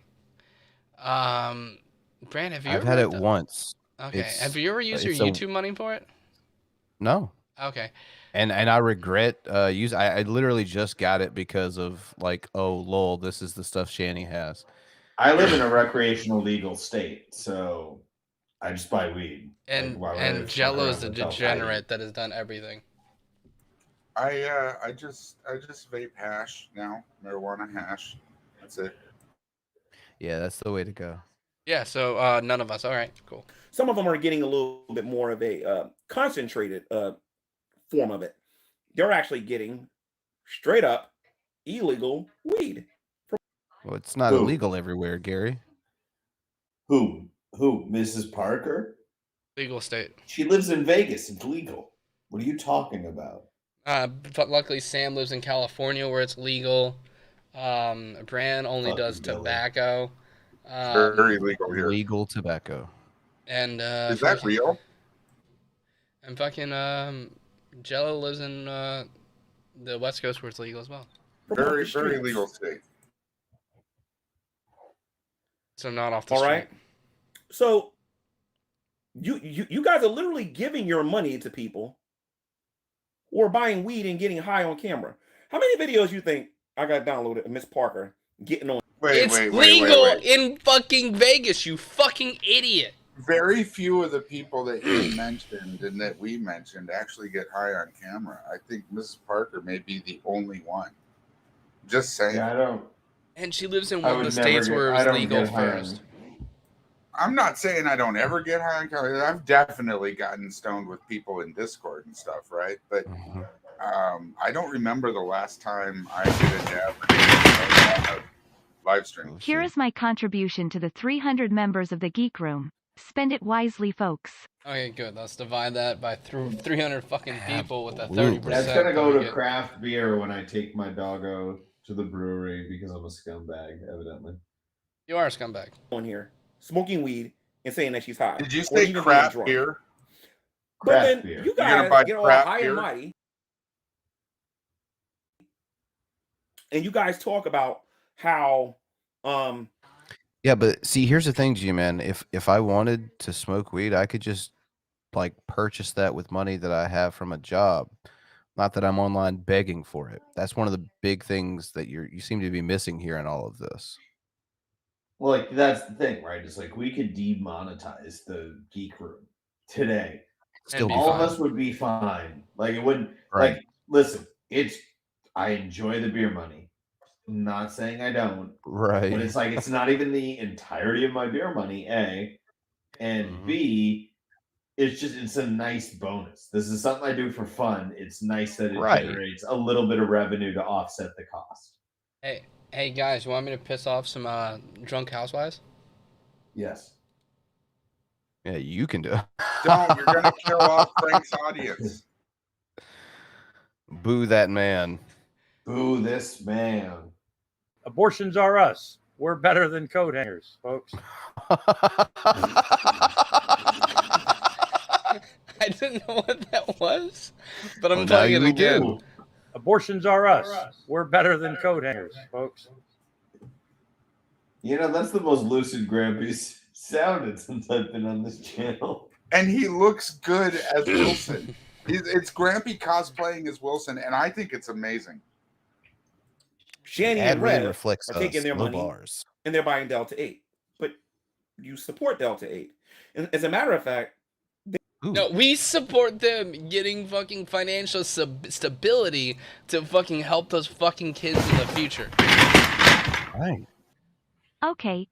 Bran, have you I've ever had it done- once. Okay. It's- Have you ever used your it's a- YouTube money for it? No. Okay. And I regret use. I literally just got it because of like, oh lol, this is the stuff Shanny has. I live in a recreational legal state, so I just buy weed. And Like, why would I fuck Jello's around the with degenerate that has done everything. I just vape hash now, marijuana hash. That's it. Yeah, that's the way to go. Yeah, so none of us. All right, cool. some of them are getting a little bit more of a concentrated form of it. They're actually getting straight up illegal weed. Well, it's not Who? illegal everywhere, Gary. Who? Mrs. Parker? Legal state. She lives in Vegas. It's legal. What are you talking about? But luckily, Sam lives in California where it's legal. Bran only does Fucking Billy. tobacco. Very legal here. Legal tobacco. And Is that real? And fucking Jello lives in the West Coast where it's legal as well. Very legal state. So not off the All street. right. So you guys are literally giving your money to people who are buying weed and getting high on camera. How many videos you think I got downloaded of Miss Parker getting on? It's legal in fucking Vegas, you fucking idiot. Very few of the people that you mentioned and that we mentioned actually get high on camera. I think Mrs. Parker may be the only one. Just saying. Yeah, I don't. And she lives in I one of would the never states get- where it I was don't legal get high on- first. I'm not saying I don't ever get high on camera. I've definitely gotten stoned with people in Discord and stuff, right? But I don't remember the last time I did a dab live stream. Here is my contribution to the 300 members of the Geek Room. Spend it wisely, folks. Okay, good. Let's divide that by 300 fucking people with a 30%. That's gonna go to target. craft beer when I take my doggo to the brewery because I'm a scumbag, evidently. You are a scumbag. On here, smoking weed and saying that she's high. Did you Or say even being craft drunk. beer? But Craft then beer. you You're gonna guys buy get all craft high beer? and mighty, and you guys talk about how Yeah, but see, here's the thing, G-Man. If I wanted to smoke weed, I could just like purchase that with money that I have from a job. Not that I'm online begging for it. That's one of the big things that you seem to be missing here in all of this. Well, like that's the thing, right? It's like we could demonetize the Geek Room today. Still be all fine. of us would be fine. Like it wouldn't. Right. Like, listen, I enjoy the beer money. I'm not saying I don't. Right. But it's like it's not even the entirety of my beer money. A, and B, it's a nice bonus. This is something I do for fun. It's nice that it Right. generates a little bit of revenue to offset the cost. Hey guys, you want me to piss off some drunk housewives? Yes. Yeah, you can do it. Don't. You're going to kill off Frank's audience. Boo that man. Boo this man. Abortions are us. We're better than coat hangers, folks. I didn't know what that was, but I'm Well, now telling it you again. do. Abortions are us. We're better than coat hangers, folks. You know, that's the most lucid Grampy's sounded since I've been on this channel. And he looks good as Wilson. It's Grampy cosplaying as Wilson, and I think it's amazing. Shanny Ad and really Red reflects are taking us, their low money bars. and they're buying Delta 8. But you support Delta 8. And as a matter of fact, No, we support them getting fucking financial stability to fucking help those fucking kids in the future. Right. Okay.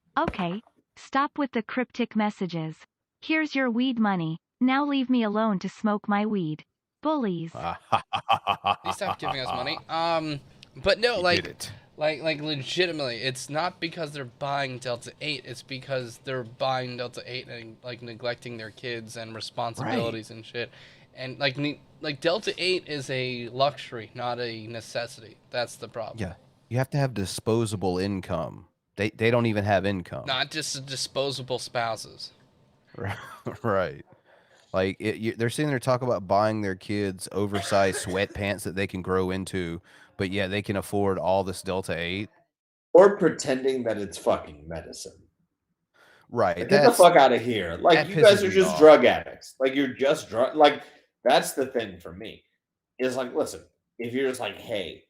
Stop with the cryptic messages. Here's your weed money. Now leave me alone to smoke my weed. Bullies. Please stop giving us money. But no, You like, did it. like legitimately, it's not because they're buying Delta 8. It's because they're buying Delta 8 and like neglecting their kids and responsibilities and shit. And like Delta 8 is a luxury, not a necessity. That's the problem. Yeah. You have to have disposable income They don't even have income. Not just disposable spouses. Right. Like they're sitting there talking about buying their kids oversized sweatpants that they can grow into, but yeah, they can afford all this Delta 8. Or pretending that it's fucking medicine. Right. Like, get the fuck out of here. Like, you guys are just drug addicts. Like, you're just like, that's the thing for me. Is like, listen, if you're just like, hey,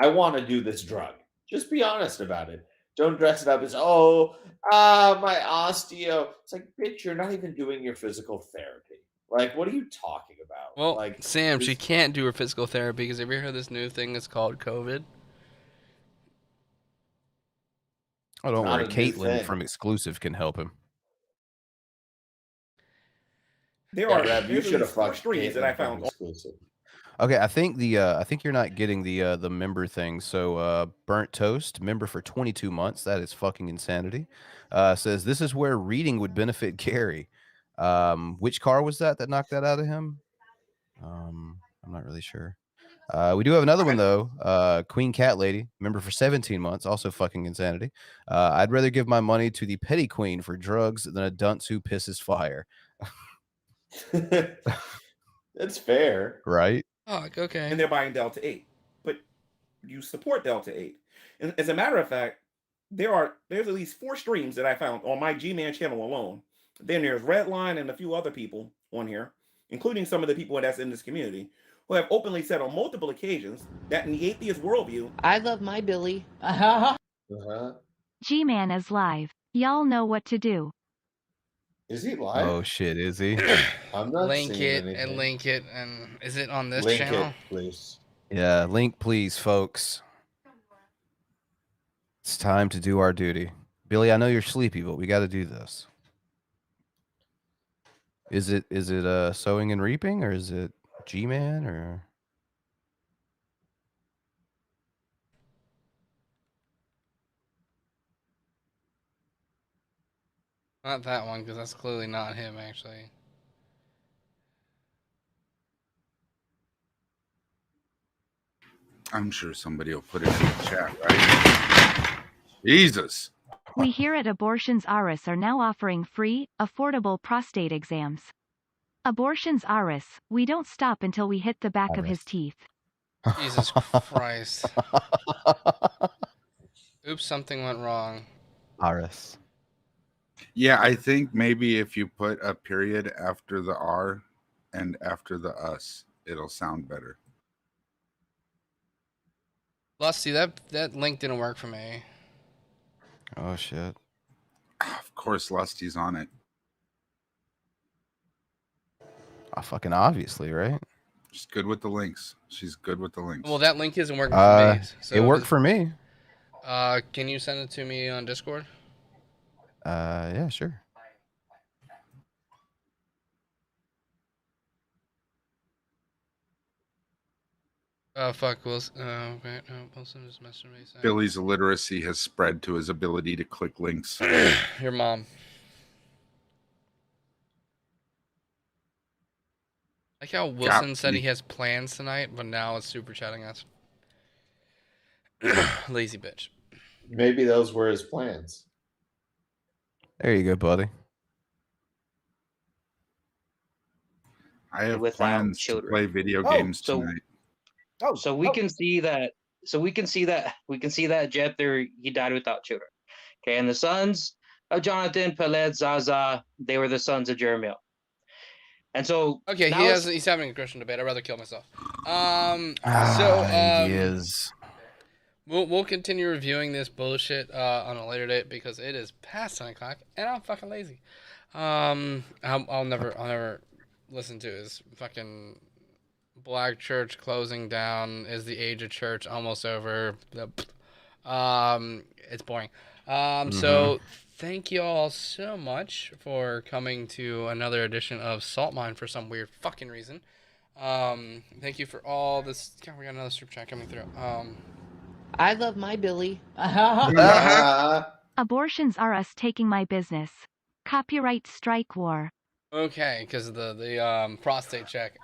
I want to do this drug, just be honest about it. Don't dress it up as, my osteo. It's like, bitch, you're not even doing your physical therapy. Like, what are you talking about? Well, like, Sam, she can't do her physical therapy because have you heard this new thing that's called COVID? Oh, don't Not worry. a new Caitlin thing. from Exclusive can help him. There Yeah, are Rev, you there's at should have least 4 fucked streams that I Caitlin from found. Exclusive. Okay, I think you're not getting the member thing. So BurntToast, member for 22 months. That is fucking insanity. Says this is where reading would benefit Gary. Which car was that knocked that out of him? I'm not really sure. We do have another one though. Queen Cat Lady, member for 17 months, also fucking insanity. I'd rather give my money to the petty queen for drugs than a dunce who pisses fire. That's fair. Right? Oh, okay. And they're buying Delta 8. But you support Delta 8. And as a matter of fact, there's at least 4 streams that I found on my G-Man channel alone. Then there's Redline and a few other people on here, including some of the people that's in this community, who have openly said on multiple occasions that in the atheist worldview, I love my Billy. G-Man is live. Y'all know what to do. Is he live? Oh shit, is he? I'm not Link seeing it anything. and link it, and is it on this Link channel? it, please. Yeah, link please, folks. It's time to do our duty. Billy, I know you're sleepy, but we got to do this. Is it sowing and reaping, or is it G-Man, or? Not that one, because that's clearly not him, actually. I'm sure somebody will put it in the chat, right? Jesus. We here at Abortions Aris are now offering free, affordable prostate exams. Abortions Aris, we don't stop until we hit the back of his teeth. Jesus Christ. Oops, something went wrong. Aris. Yeah, I think maybe if you put a period after the R and after the us, it'll sound better. Lusty, that link didn't work for me. Oh shit. Of course, Lusty's on it. Fucking obviously, right? She's good with the links. She's good with the links. Well, that link isn't working for me. It worked for me. Can you send it to me on Discord? Yeah, sure. Fuck, Wilson. Okay, no, Wilson just messaged me saying. Billy's illiteracy has spread to his ability to click links. Your mom. Like how Wilson said he has plans tonight, but now it's super chatting us. Lazy bitch. Maybe those were his plans. There you go, buddy. I have Without plans children. to play video games tonight. So we can see that. So we can see that. We can see that Jether, he died without children. Okay, and the sons of Jonathan, Peled, Zaza, they were the sons of Jeremiah. And so Okay, now he's having a Christian debate. I'd rather kill myself. He is. We'll continue reviewing this bullshit on a later date because it is past 10 o'clock and I'm fucking lazy. I'll never listen to his fucking Black Church closing down. Is the age of church almost over? It's boring. So thank you all so much for coming to another edition of Salt Mine for some weird fucking reason. Thank you for all this. God, we got another super chat coming through. I love my Billy. Abortions are us taking my business. Copyright strike war. Okay, because of the prostate check.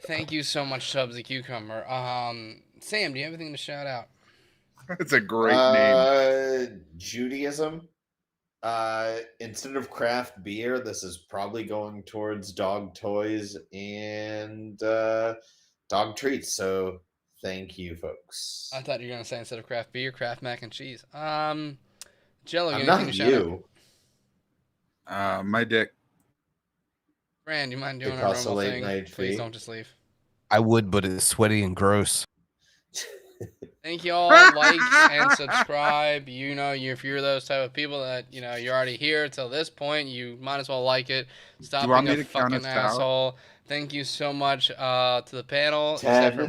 Thank you so much, Subsy Cucumber. Sam, do you have anything to shout out? It's a great name. Judaism. Instead of craft beer, this is probably going towards dog toys and dog treats. So thank you, folks. I thought you were gonna say instead of craft beer, craft mac and cheese. Jello, I'm anything not to shout you. out? My dick. Brand, you mind doing It a costs a rumble late thing? night Please fee. don't just leave. I would, but it's sweaty and gross. Thank you all. Like and subscribe. You know, if you're those type of people that, you know, you're already here till this point, you might as well like it. Stop Do you want being me a to count fucking us out? asshole. Thank you so much to the panel. 10, except for